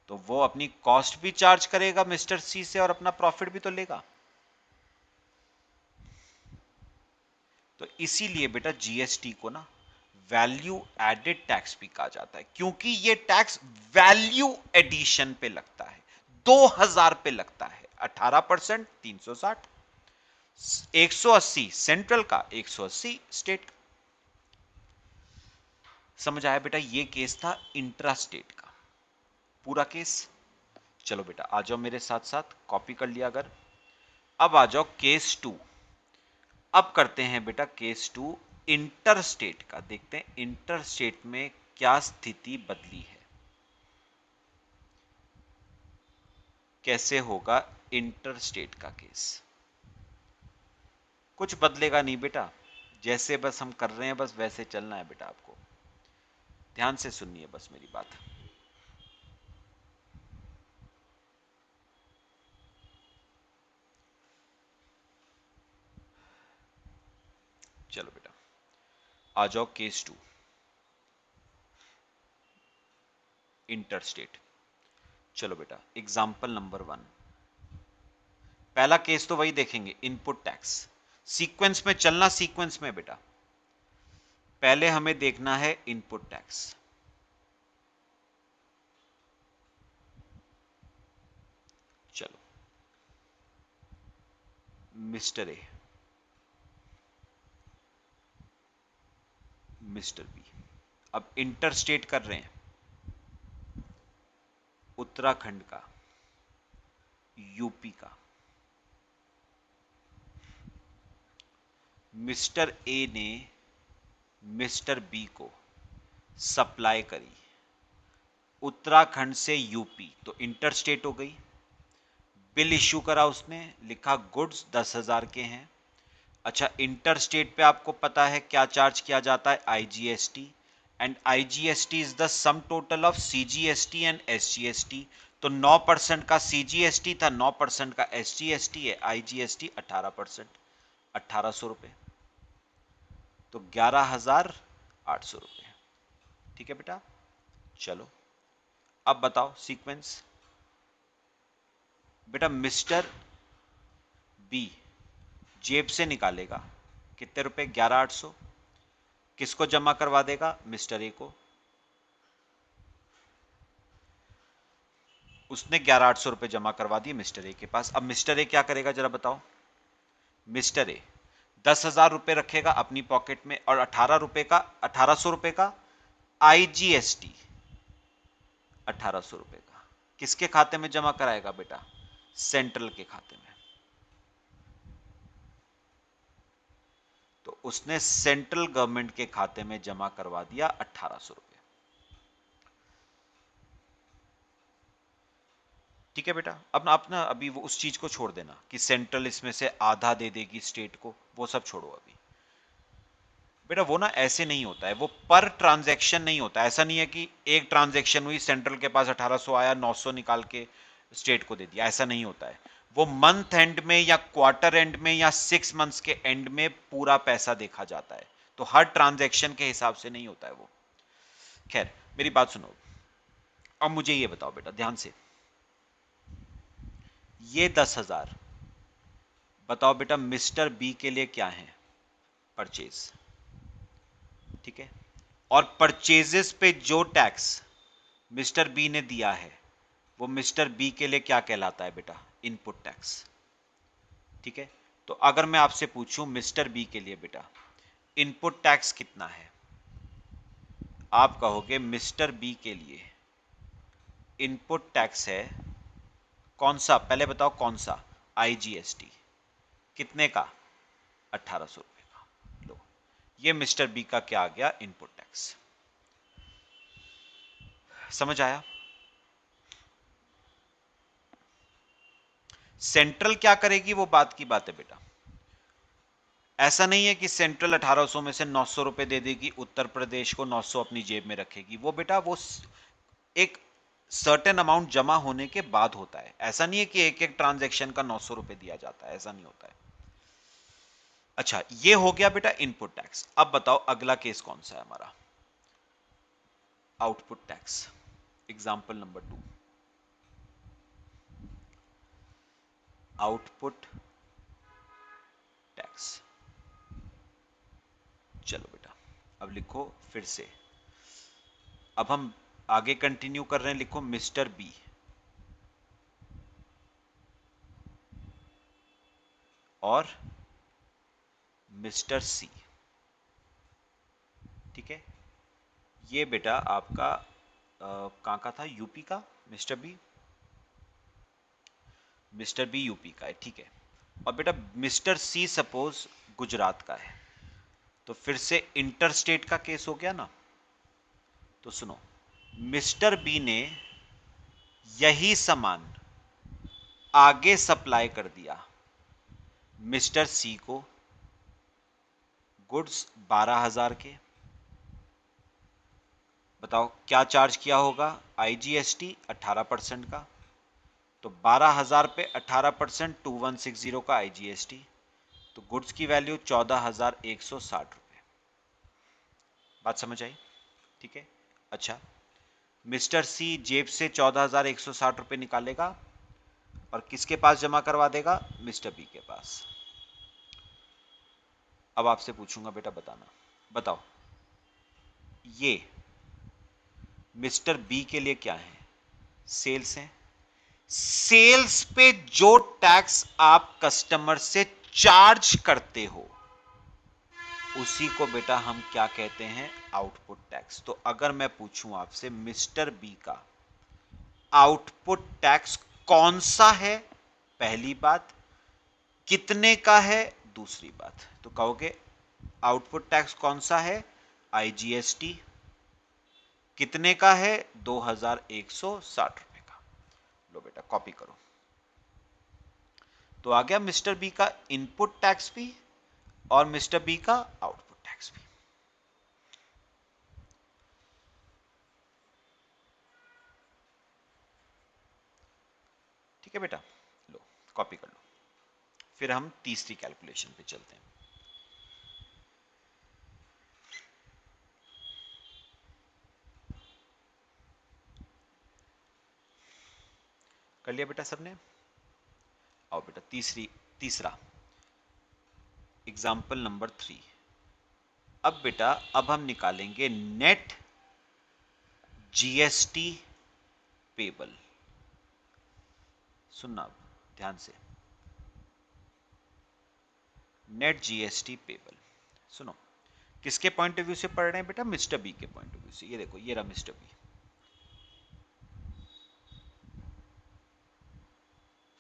तो वो अपनी कॉस्ट भी चार्ज करेगा मिस्टर सी से और अपना प्रॉफिट भी तो लेगा। तो इसीलिए बेटा जीएसटी को ना वैल्यू एडेड टैक्स भी कहा जाता है, क्योंकि ये टैक्स वैल्यू एडिशन पे लगता है। 2,000 पे लगता है, 18% 360, 180 सेंट्रल का, 180 स्टेट का। समझ आया बेटा? ये केस था इंट्रा स्टेट का, पूरा केस। चलो बेटा आ जाओ मेरे साथ साथ, कॉपी कर लिया अगर। अब आ जाओ केस 2। अब करते हैं बेटा केस 2 इंटर स्टेट का। देखते हैं इंटर स्टेट में क्या स्थिति बदली है, कैसे होगा इंटर स्टेट का केस। कुछ बदलेगा नहीं बेटा, जैसे बस हम कर रहे हैं बस वैसे चलना है बेटा। आपको ध्यान से सुनिए बस मेरी बात। चलो बेटा आ जाओ केस 2 इंटर स्टेट। चलो बेटा एग्जाम्पल नंबर 1। पहला केस तो वही देखेंगे, इनपुट टैक्स। सीक्वेंस में चलना, सीक्वेंस में बेटा। पहले हमें देखना है इनपुट टैक्स। चलो मिस्टर ए, मिस्टर बी। अब इंटर स्टेट कर रहे हैं, उत्तराखंड का, यूपी का। मिस्टर ए ने मिस्टर बी को सप्लाई करी उत्तराखंड से यूपी, तो इंटर स्टेट हो गई। बिल इश्यू करा उसने, लिखा गुड्स 10,000 के हैं। अच्छा, इंटर स्टेट पे आपको पता है क्या चार्ज किया जाता है? IGST. And IGST is the sum total of CGST and SGST. तो 9% का सीजीएसटी था, 9% का एसजीएसटी है, आईजीएसटी 18%, 1,800 रुपए। तो 11,800 रुपए। ठीक है बेटा। चलो अब बताओ सीक्वेंस। बेटा मिस्टर बी जेब से निकालेगा कितने रुपए? 11,800। किसको जमा करवा देगा? मिस्टर ए को। उसने 11,800 रुपए जमा करवा दिए मिस्टर ए के पास। अब मिस्टर ए क्या करेगा जरा बताओ? मिस्टर ए 10,000 रुपए रखेगा अपनी पॉकेट में, और 1,800 रुपए का आईजीएसटी 1,800 रुपए का किसके खाते में जमा कराएगा बेटा? सेंट्रल के खाते में। तो उसने सेंट्रल गवर्नमेंट के खाते में जमा करवा दिया 1,800 रुपए। ठीक है बेटा, अपना अपना अभी वो उस चीज को छोड़ देना कि सेंट्रल इसमें से आधा दे देगी स्टेट को, वो सब छोड़ो अभी। बेटा वो ना ऐसे नहीं होता है, वो पर ट्रांजैक्शन नहीं होता। ऐसा नहीं है कि एक ट्रांजैक्शन हुई, सेंट्रल के पास 1800 आया, 900 निकाल के स्टेट को दे दिया, ऐसा नहीं होता है। वो मंथ एंड में या क्वार्टर एंड में या 6 मंथ्स के एंड में पूरा पैसा देखा जाता है, तो हर ट्रांजैक्शन के हिसाब से नहीं होता है वो। खैर मेरी बात सुनो, अब मुझे ये बताओ बेटा ध्यान से, ये 10,000 बताओ बेटा मिस्टर बी के लिए क्या है? परचेज। ठीक है, और परचेजेस पे जो टैक्स मिस्टर बी ने दिया है वो मिस्टर बी के लिए क्या कहलाता है बेटा? Input tax. ठीक है, तो अगर मैं आपसे पूछूं मिस्टर बी के लिए बेटा इनपुट टैक्स कितना है, आप कहोगे मिस्टर बी के लिए इनपुट टैक्स है कौन सा, पहले बताओ कौन सा? आईजीएसटी। कितने का? 1800 रुपए का। लो, ये मिस्टर बी का क्या आ गया? Input tax. समझ आया? सेंट्रल क्या करेगी वो बात की बात है बेटा। ऐसा नहीं है कि सेंट्रल 1800 में से 900 रुपए दे देगी उत्तर प्रदेश को, 900 अपनी जेब में रखेगी। वो बेटा वो एक सर्टेन अमाउंट जमा होने के बाद होता है। ऐसा नहीं है कि एक एक ट्रांजैक्शन का 900 रुपए दिया जाता है, ऐसा नहीं होता है। अच्छा, ये हो गया बेटा इनपुट टैक्स। अब बताओ अगला केस कौन सा है हमारा? Output tax. Example number 2, output tax. चलो बेटा अब लिखो फिर से, अब हम आगे कंटिन्यू कर रहे हैं। लिखो मिस्टर बी और मिस्टर सी। ठीक है, ये बेटा आपका कहाँ का था? यूपी का। Mister B, mister B UP का है। ठीक है, और बेटा मिस्टर सी सपोज गुजरात का है, तो फिर से इंटर स्टेट का केस हो गया ना। तो सुनो, मिस्टर बी ने यही सामान आगे सप्लाई कर दिया मिस्टर सी को, गुड्स 12,000 के। बताओ क्या चार्ज किया होगा? आईजीएसटी 18% का। तो 12,000 पे 18%, 2160 का आईजीएसटी, तो गुड्स की वैल्यू 14,160 रुपए। बात समझ आई? ठीक है, अच्छा मिस्टर सी जेब से 14,160 रुपए निकालेगा और किसके पास जमा करवा देगा? मिस्टर बी के पास। अब आपसे पूछूंगा बेटा बताना, बताओ ये मिस्टर बी के लिए क्या है? सेल्स है। सेल्स पे जो टैक्स आप कस्टमर से चार्ज करते हो उसी को बेटा हम क्या कहते हैं? Output tax. तो अगर मैं पूछूं आपसे मिस्टर बी का आउटपुट टैक्स कौन सा है, पहली बात, कितने का है, दूसरी बात, तो कहोगे आउटपुट टैक्स कौन सा है? आईजीएसटी। कितने का है? 2,160 रुपए का। लो बेटा कॉपी करो। तो आ गया मिस्टर बी का इनपुट टैक्स भी और मिस्टर बी का आउटपुट टैक्स भी। ठीक है बेटा, लो कॉपी कर लो। फिर हम तीसरी कैलकुलेशन पे चलते हैं। कर लिया बेटा सबने? आओ बेटा तीसरा एग्जाम्पल नंबर 3। अब बेटा अब हम निकालेंगे नेट जीएसटी पेबल। सुनना अब ध्यान से, नेट जीएसटी पेबल। सुनो, किसके पॉइंट ऑफ व्यू से पढ़ रहे हैं बेटा? मिस्टर बी के पॉइंट ऑफ व्यू से। ये देखो, ये रहा मिस्टर बी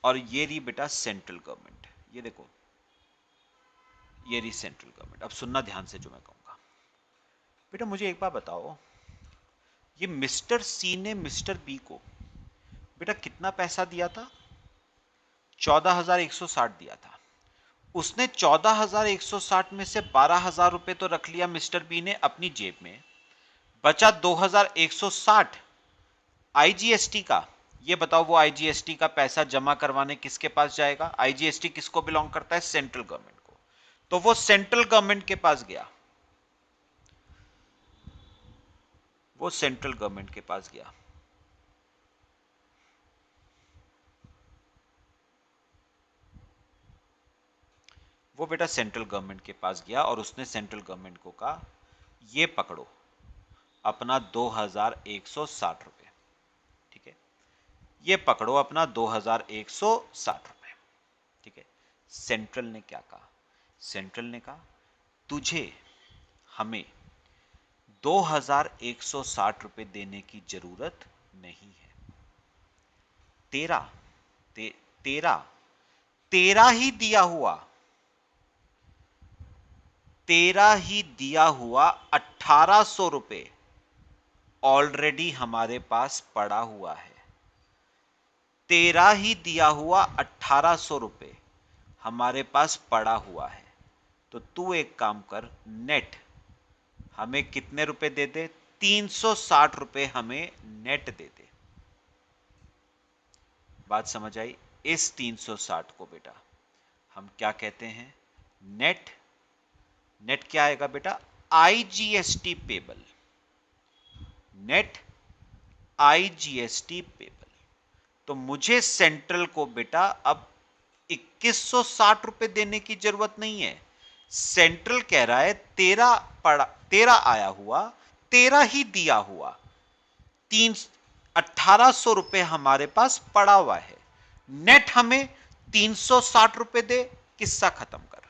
और ये रही बेटा सेंट्रल गवर्नमेंट। ये देखो, ये रही सेंट्रल गवर्नमेंट। अब सुनना ध्यान से जो मैं कहूंगा। बेटा मुझे एक बात बताओ, ये मिस्टर सी ने मिस्टर बी को बेटा कितना पैसा दिया था? 14,160 दिया था। उसने 14,160 में से 12,000 रुपए तो रख लिया मिस्टर बी ने अपनी जेब में, बचा 2,160 आईजीएसटी का। ये बताओ वो आईजीएसटी का पैसा जमा करवाने किसके पास जाएगा? आईजीएसटी किसको बिलोंग करता है? सेंट्रल गवर्नमेंट को। तो वो सेंट्रल गवर्नमेंट के पास गया, वो सेंट्रल गवर्नमेंट के पास गया। वो बेटा सेंट्रल गवर्नमेंट के पास गया और उसने सेंट्रल गवर्नमेंट को कहा ये पकड़ो अपना 2,160 रुपए, ठीक है, ये पकड़ो अपना 2,160 रुपए, ठीक है। सेंट्रल ने क्या कहा? सेंट्रल ने कहा तुझे हमें 2,160 रुपए देने की जरूरत नहीं है। तेरा तेरा तेरा ही दिया हुआ, तेरा ही दिया हुआ 1,800 रुपए ऑलरेडी हमारे पास पड़ा हुआ है। तेरा ही दिया हुआ 1,800 रुपए हमारे पास पड़ा हुआ है। तो तू एक काम कर, नेट हमें कितने रुपए दे दे? 360 रुपए हमें नेट दे दे। बात समझ आई? इस 360 को बेटा हम क्या कहते हैं? नेट। नेट क्या आएगा बेटा? IGST payable. Net IGST payable. तो मुझे सेंट्रल को बेटा अब 2,160 रुपए देने की जरूरत नहीं है। सेंट्रल कह रहा है तेरा पड़ा, तेरा आया हुआ, तेरा ही दिया हुआ 1,800 रुपए हमारे पास पड़ा हुआ है। नेट हमें 360 रुपए दे, किस्सा खत्म कर।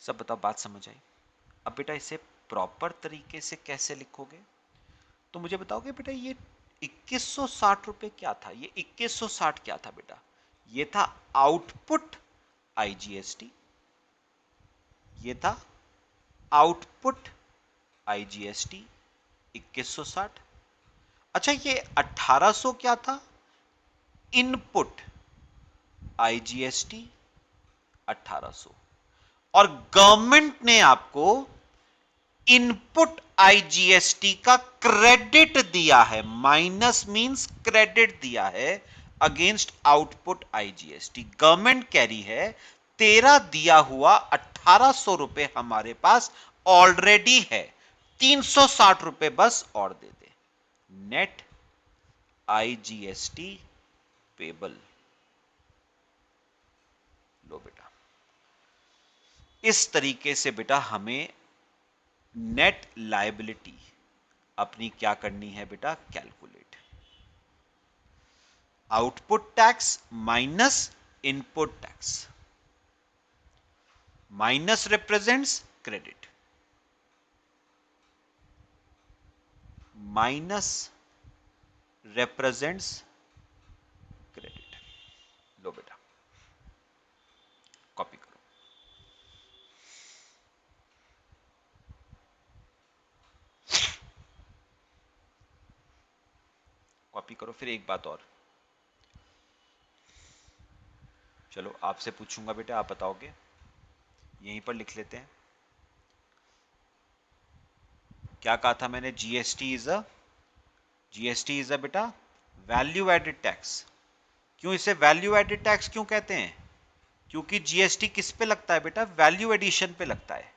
सब बताओ, बात समझ आई? अब बेटा इसे प्रॉपर तरीके से कैसे लिखोगे? तो मुझे बताओगे बेटा ये 2,160 रुपए क्या था? ये 2,160 क्या था बेटा? ये था आउटपुट आईजीएसटी, ये था आउटपुट आईजीएसटी 2,160। अच्छा ये 1,800 क्या था? Input IGST 1,800। और गवर्नमेंट ने आपको इनपुट आईजीएसटी का क्रेडिट दिया है, माइनस मींस क्रेडिट दिया है अगेंस्ट आउटपुट आईजीएसटी। गवर्नमेंट कह रही है तेरा दिया हुआ 1,800 रुपए हमारे पास ऑलरेडी है, 360 रुपए बस और दे दे। Net IGST payable. लो बेटा, इस तरीके से बेटा हमें नेट लायबिलिटी अपनी क्या करनी है बेटा? Calculate. Output tax minus input tax, minus represents credit, minus represents credit. लो बेटा कॉपी करो, कॉपी करो। फिर एक बात और, चलो आपसे पूछूंगा बेटा, आप बताओगे, यहीं पर लिख लेते हैं। क्या कहा था मैंने? जीएसटी इज अ बेटा वैल्यू एडेड टैक्स। क्यों इसे वैल्यू एडेड टैक्स क्यों कहते हैं? क्योंकि जीएसटी किस पे लगता है बेटा? वैल्यू एडिशन पे लगता है।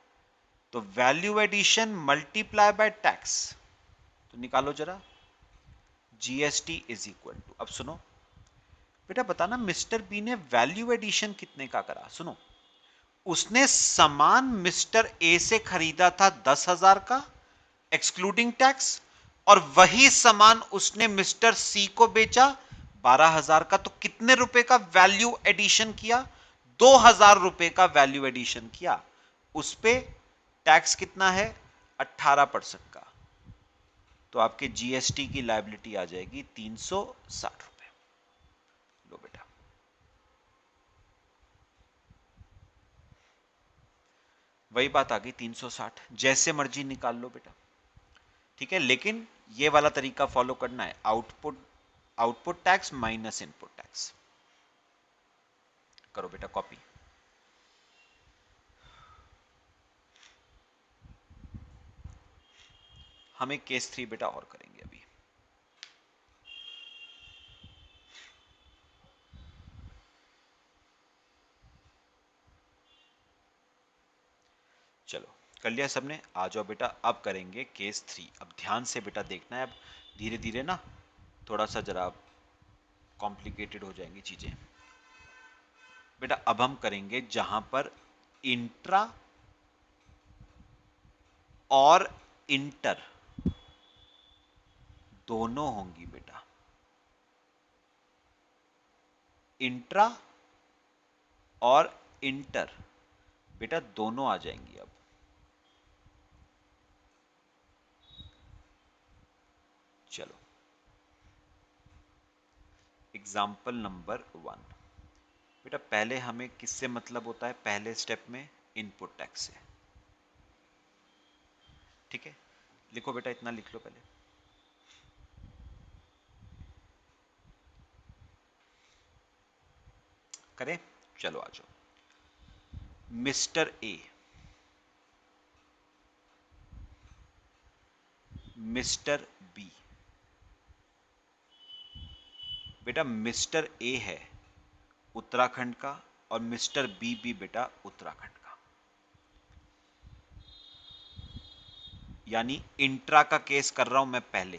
तो value addition multiply by tax, तो निकालो जरा। जीएसटी इज इक्वल टू, अब सुनो बेटा, बताना मिस्टर बी ने वैल्यू एडिशन कितने का करा? सुनो, उसने सामान मिस्टर ए से खरीदा था 10,000 का एक्सक्लूडिंग टैक्स, और वही सामान उसने मिस्टर सी को बेचा 12,000 का। तो कितने रुपए का वैल्यू एडिशन किया? 2,000 रुपए का वैल्यू एडिशन किया। उस पे टैक्स कितना है? 18% का। तो आपके जीएसटी की लायबिलिटी आ जाएगी 360 रुपए। लो बेटा, वही बात आ गई 360, जैसे मर्जी निकाल लो बेटा, ठीक है। लेकिन ये वाला तरीका फॉलो करना है, output tax minus input tax. करो बेटा कॉपी। हम एक केस 3 बेटा और करेंगे अभी। चलो कर लिया सबने, आ जाओ बेटा अब करेंगे केस 3। अब ध्यान से बेटा देखना है, अब धीरे धीरे ना थोड़ा सा जरा कॉम्प्लिकेटेड हो जाएंगी चीजें। बेटा अब हम करेंगे जहां पर इंट्रा और इंटर दोनों होंगी बेटा, इंट्रा और इंटर बेटा दोनों आ जाएंगी। अब चलो एग्जाम्पल नंबर 1। बेटा पहले हमें किससे मतलब होता है, पहले स्टेप में इनपुट टैक्स से। ठीक है, लिखो बेटा इतना लिख लो पहले। करें, चलो आ जाओ। Mister A, mister B. बेटा मिस्टर ए है उत्तराखंड का और मिस्टर बी भी बेटा उत्तराखंड का, यानी इंट्रा का केस कर रहा हूं मैं पहले।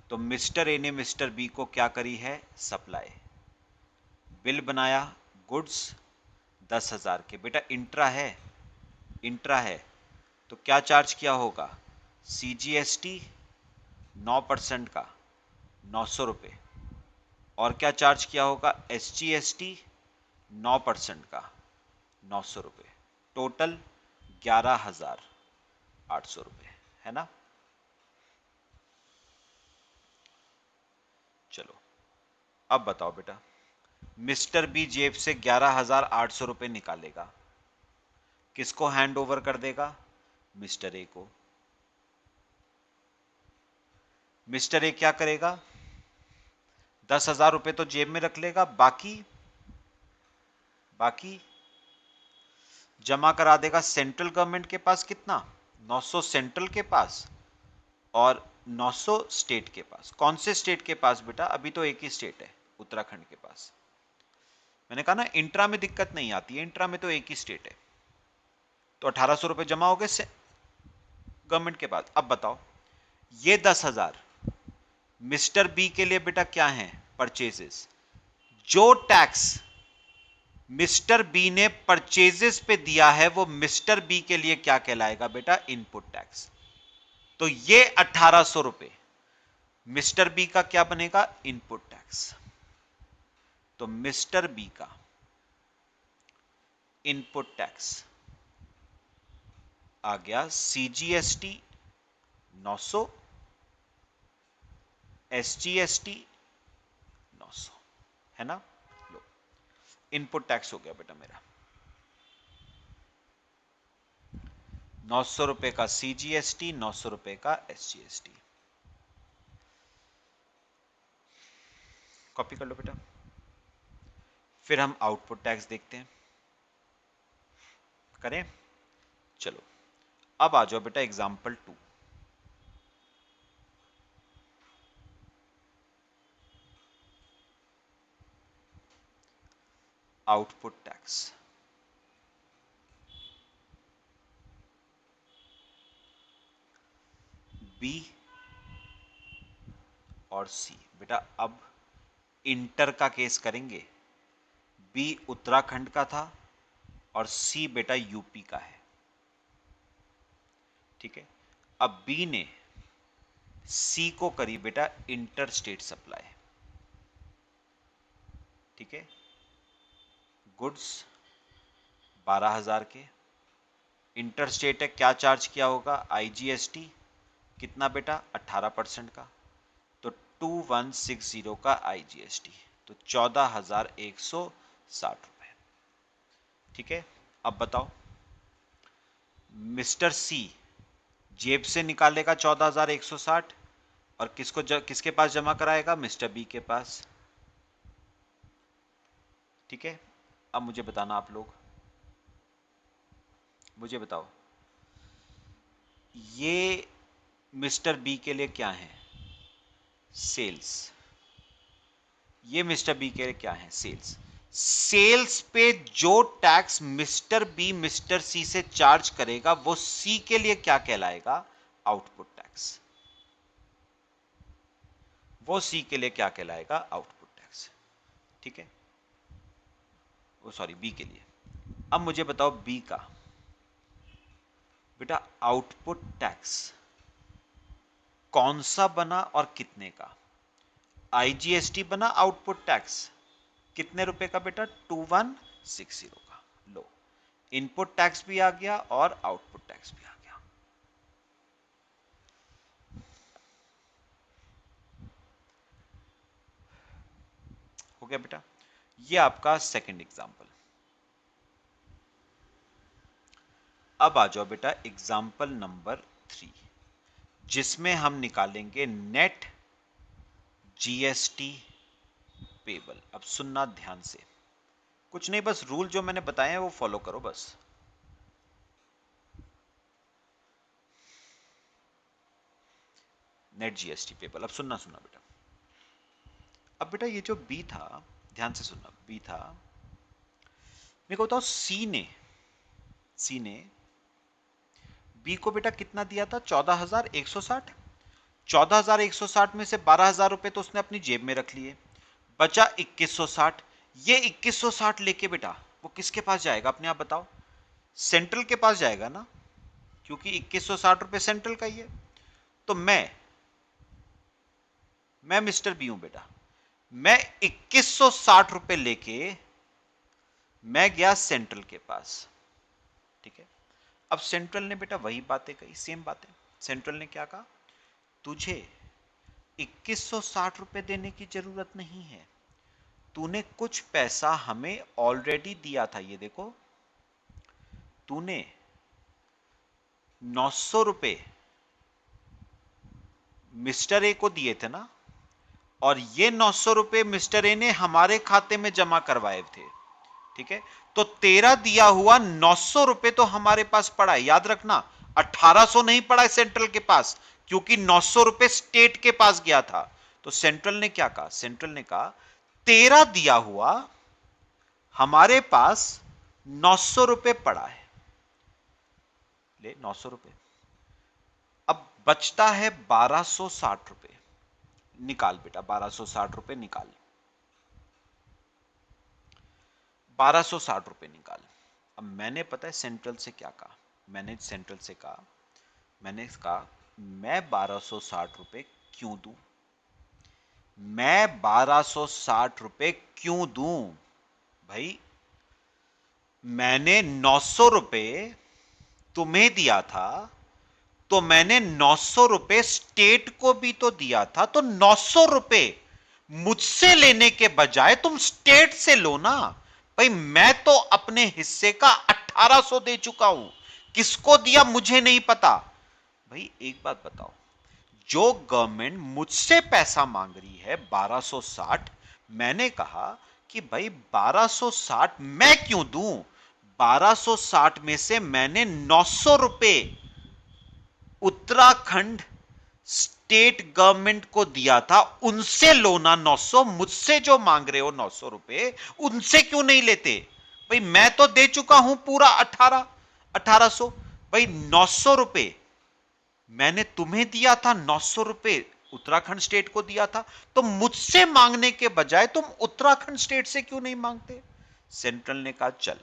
तो मिस्टर ए ने मिस्टर बी को क्या करी है, सप्लाई, बिल बनाया गुड्स 10,000 के। बेटा इंट्रा है, इंट्रा है तो क्या चार्ज किया होगा, सीजीएसटी 9% का 900 रुपये, और क्या चार्ज किया होगा, एसजीएसटी 9% का 900 रुपये, टोटल 11,800 रुपये, है ना। चलो अब बताओ बेटा, मिस्टर बी जेब से 11,800 रुपये निकालेगा, किसको हैंड ओवर कर देगा, मिस्टर ए को। मिस्टर ए क्या करेगा, 10,000 रुपये तो जेब में रख लेगा, बाकी बाकी जमा करा देगा सेंट्रल गवर्नमेंट के पास। कितना, 900 सेंट्रल के पास और 900 स्टेट के पास। कौन से स्टेट के पास बेटा, अभी तो एक ही स्टेट है, उत्तराखंड के पास। मैंने कहा ना इंट्रा में दिक्कत नहीं आती है, इंट्रा में तो एक ही स्टेट है। तो 1,800 रुपये जमा हो गए गवर्नमेंट के पास। अब बताओ ये 10,000 मिस्टर बी के लिए बेटा क्या है, परचेजेस। जो टैक्स मिस्टर बी ने परचेजेस पे दिया है वो मिस्टर बी के लिए क्या कहलाएगा बेटा, इनपुट टैक्स। तो ये 1,800 रुपये मिस्टर बी का क्या बनेगा, इनपुट टैक्स। तो मिस्टर बी का इनपुट टैक्स आ गया सीजीएसटी 900, एसजीएसटी 900, है ना। लो इनपुट टैक्स हो गया बेटा मेरा 900 रुपए का सीजीएसटी, 900 रुपए का एसजीएसटी। कॉपी कर लो बेटा। फिर हम आउटपुट टैक्स देखते हैं, करें। चलो अब आ जाओ बेटा एग्जाम्पल 2। आउटपुट टैक्स, बी और सी। बेटा अब इंटर का केस करेंगे, बी उत्तराखंड का था और सी बेटा यूपी का है। ठीक है, अब बी ने सी को करी बेटा इंटर स्टेट सप्लाई। ठीक है, गुड्स 12,000 के, इंटर स्टेट है, क्या चार्ज किया होगा, आईजीएसटी कितना बेटा, 18% का। तो 2160 का आईजीएसटी, तो 14,160 रुपए। ठीक है, अब बताओ मिस्टर सी जेब से निकालेगा 14,160 और किसके पास जमा कराएगा? मिस्टर बी के पास। ठीक है, अब मुझे बताना, आप लोग मुझे बताओ, ये मिस्टर बी के लिए क्या है? सेल्स। ये मिस्टर बी के लिए क्या है? सेल्स। सेल्स पे जो टैक्स मिस्टर बी मिस्टर सी से चार्ज करेगा वो सी के लिए क्या कहलाएगा? Output tax. वो सी के लिए क्या कहलाएगा? Output tax. ठीक है, वो सॉरी बी के लिए। अब मुझे बताओ बी का, बेटा आउटपुट टैक्स कौन सा बना और कितने का? आईजीएसटी बना आउटपुट टैक्स, कितने रुपए का बेटा? 2160 का। लो, इनपुट टैक्स भी आ गया और आउटपुट टैक्स भी आ गया। हो गया बेटा, ये आपका सेकंड एग्जांपल। अब आ जाओ बेटा एग्जांपल नंबर 3, जिसमें हम निकालेंगे नेट जीएसटी पेबल। अब सुनना ध्यान से, कुछ नहीं, बस रूल जो मैंने बताए हैं वो फॉलो करो बस। नेट जीएसटी पेबल, अब सुनना सुनना बेटा। अब बेटा ये जो बी था, ध्यान से सुनना, बी था, मेरे को बताओ सी ने बी को बेटा कितना दिया था? 14,160। 14,160 में से 12,000 रुपए तो उसने अपनी जेब में रख लिए, बचा 2160। ये 2160 लेके बेटा वो किसके पास जाएगा? अपने आप बताओ। सेंट्रल के पास जाएगा ना, क्योंकि 2160 रुपए सेंट्रल का ही है। तो मैं मिस्टर बी हूं बेटा, मैं 2160 रुपए लेके मैं गया सेंट्रल के पास। ठीक है, अब सेंट्रल ने बेटा वही बातें कही, सेम बातें। सेंट्रल ने क्या कहा? तुझे 2160 रुपए देने की जरूरत नहीं है, तूने कुछ पैसा हमें ऑलरेडी दिया था। ये देखो, तूने 900 रुपए मिस्टर ए को दिए थे ना, और ये 900 रुपए मिस्टर ए ने हमारे खाते में जमा करवाए थे। ठीक है, तो तेरा दिया हुआ 900 रुपए तो हमारे पास पड़ा है, याद रखना। 1800 नहीं पड़ा है सेंट्रल के पास, क्योंकि 900 रुपए स्टेट के पास गया था। तो सेंट्रल ने क्या कहा? सेंट्रल ने कहा तेरा दिया हुआ हमारे पास 900 रुपए पड़ा है, ले 900 रुपए। अब बचता है 1260 रुपए, निकाल बेटा 1260 रुपए निकाल, 1260 रुपए निकाल। अब मैंने पता है सेंट्रल से क्या कहा? मैंने सेंट्रल से कहा, मैं 1260 रुपए क्यों दूं? मैं 1260 रुपए क्यों दूं? भाई मैंने 900 रुपए तुम्हें दिया था, तो मैंने 900 रुपए स्टेट को भी तो दिया था। तो 900 रुपए मुझसे लेने के बजाय तुम स्टेट से लो ना। भाई मैं तो अपने हिस्से का 1800 दे चुका हूं, किसको दिया मुझे नहीं पता। भाई एक बात बताओ, जो गवर्नमेंट मुझसे पैसा मांग रही है 1260, मैंने कहा कि भाई 1260 मैं क्यों दूं? 1260 में से मैंने 900 रुपए उत्तराखंड स्टेट गवर्नमेंट को दिया था, उनसे लो ना 900। मुझसे जो मांग रहे हो 900 रुपए, उनसे क्यों नहीं लेते? भाई मैं तो दे चुका हूं पूरा 1800। भाई 900 रुपए मैंने तुम्हें दिया था, 900 रुपए उत्तराखंड स्टेट को दिया था, तो मुझसे मांगने के बजाय तुम उत्तराखंड स्टेट से क्यों नहीं मांगते? सेंट्रल ने कहा चल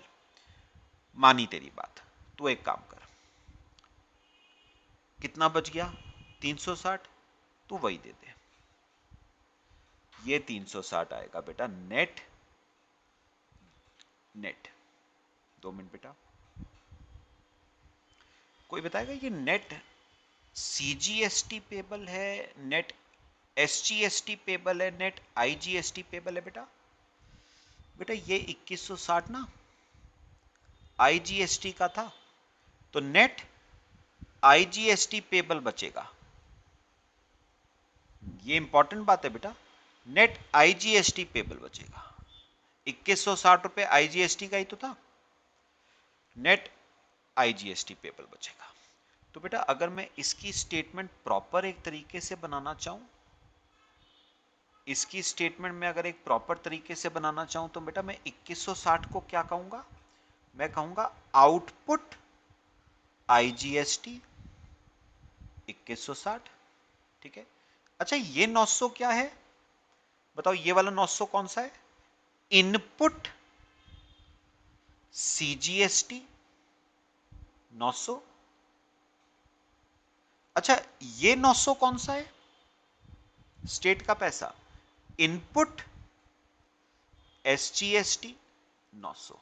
मानी तेरी बात, तू एक काम कर, कितना बच गया? 360, तू वही दे दे। ये 360 आएगा बेटा नेट। नेट 2 मिनट बेटा, कोई बताएगा ये नेट सीजीएसटी पेबल है, नेट एसजीएसटी पेबल है, नेट आईजीएसटी पेबल है? बेटा बेटा ये 2160 ना आईजीएसटी का था, तो नेट आईजीएसटी पेबल बचेगा। ये इंपॉर्टेंट बात है बेटा, नेट आईजीएसटी पेबल बचेगा। 2160 रुपए आईजीएसटी का ही तो था, नेट आईजीएसटी पेबल बचेगा। तो बेटा अगर मैं इसकी स्टेटमेंट प्रॉपर एक तरीके से बनाना चाहूं, इसकी स्टेटमेंट में अगर एक प्रॉपर तरीके से बनाना चाहूं तो बेटा मैं 2160 को क्या कहूंगा, मैं कहूंगा आउटपुट आईजीएसटी 2160। ठीक है, अच्छा ये 900 क्या है बताओ, ये वाला 900 कौन सा है, इनपुट सीजीएसटी 900। अच्छा ये 900 कौन सा है, स्टेट का पैसा, इनपुट एसजीएसटी 900।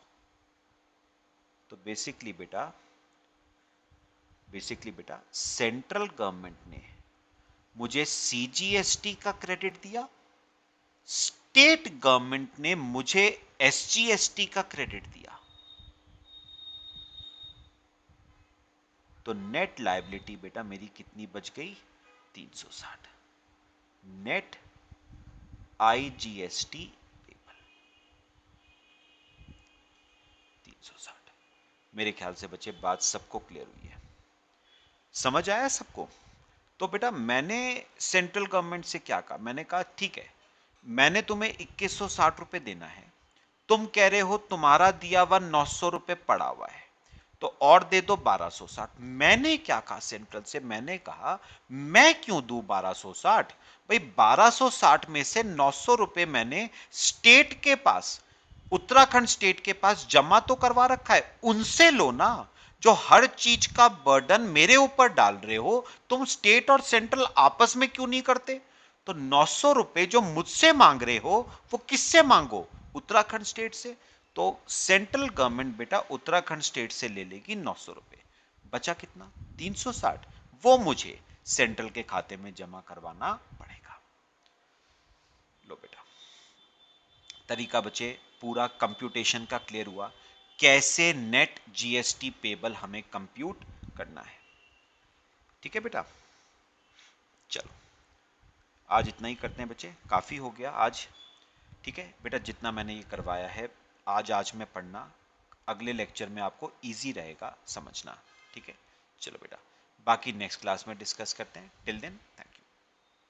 तो बेसिकली बेटा सेंट्रल गवर्नमेंट ने मुझे सीजीएसटी का क्रेडिट दिया, स्टेट गवर्नमेंट ने मुझे एसजीएसटी का क्रेडिट दिया। तो नेट लायबिलिटी बेटा मेरी कितनी बच गई, 360। Net IGST payable 360। मेरे ख्याल से बच्चे बात सबको क्लियर हुई है, समझ आया सबको। तो बेटा मैंने सेंट्रल गवर्नमेंट से क्या कहा, मैंने कहा ठीक है मैंने तुम्हें 2160 रुपए देना है, तुम कह रहे हो तुम्हारा दिया हुआ 900 रुपए पड़ा हुआ है, तो और दे दो 1260। मैंने क्या कहा सेंट्रल से, मैंने कहा मैं क्यों दूं 1260, भाई 1260 में से 900 रुपए मैंने स्टेट के पास, उत्तराखंड स्टेट के पास जमा तो करवा रखा है, उनसे लो ना। जो हर चीज का बर्डन मेरे ऊपर डाल रहे हो तुम, स्टेट और सेंट्रल आपस में क्यों नहीं करते। तो 900 रुपए जो मुझसे मांग रहे हो वो किससे मांगो, उत्तराखंड स्टेट से। तो सेंट्रल गवर्नमेंट बेटा उत्तराखंड स्टेट से ले लेगी 900 रुपए, बचा कितना 360, वो मुझे सेंट्रल के खाते में जमा करवाना पड़ेगा। लो बेटा तरीका बचे पूरा कंप्यूटेशन का क्लियर हुआ, कैसे नेट जीएसटी पेबल हमें कंप्यूट करना है। ठीक है बेटा, चलो आज इतना ही करते हैं बच्चे, काफी हो गया आज। ठीक है बेटा, जितना मैंने ये करवाया है आज में पढ़ना, अगले लेक्चर में आपको इजी रहेगा समझना। ठीक है, चलो बेटा बाकी नेक्स्ट क्लास में डिस्कस करते हैं। Till then thank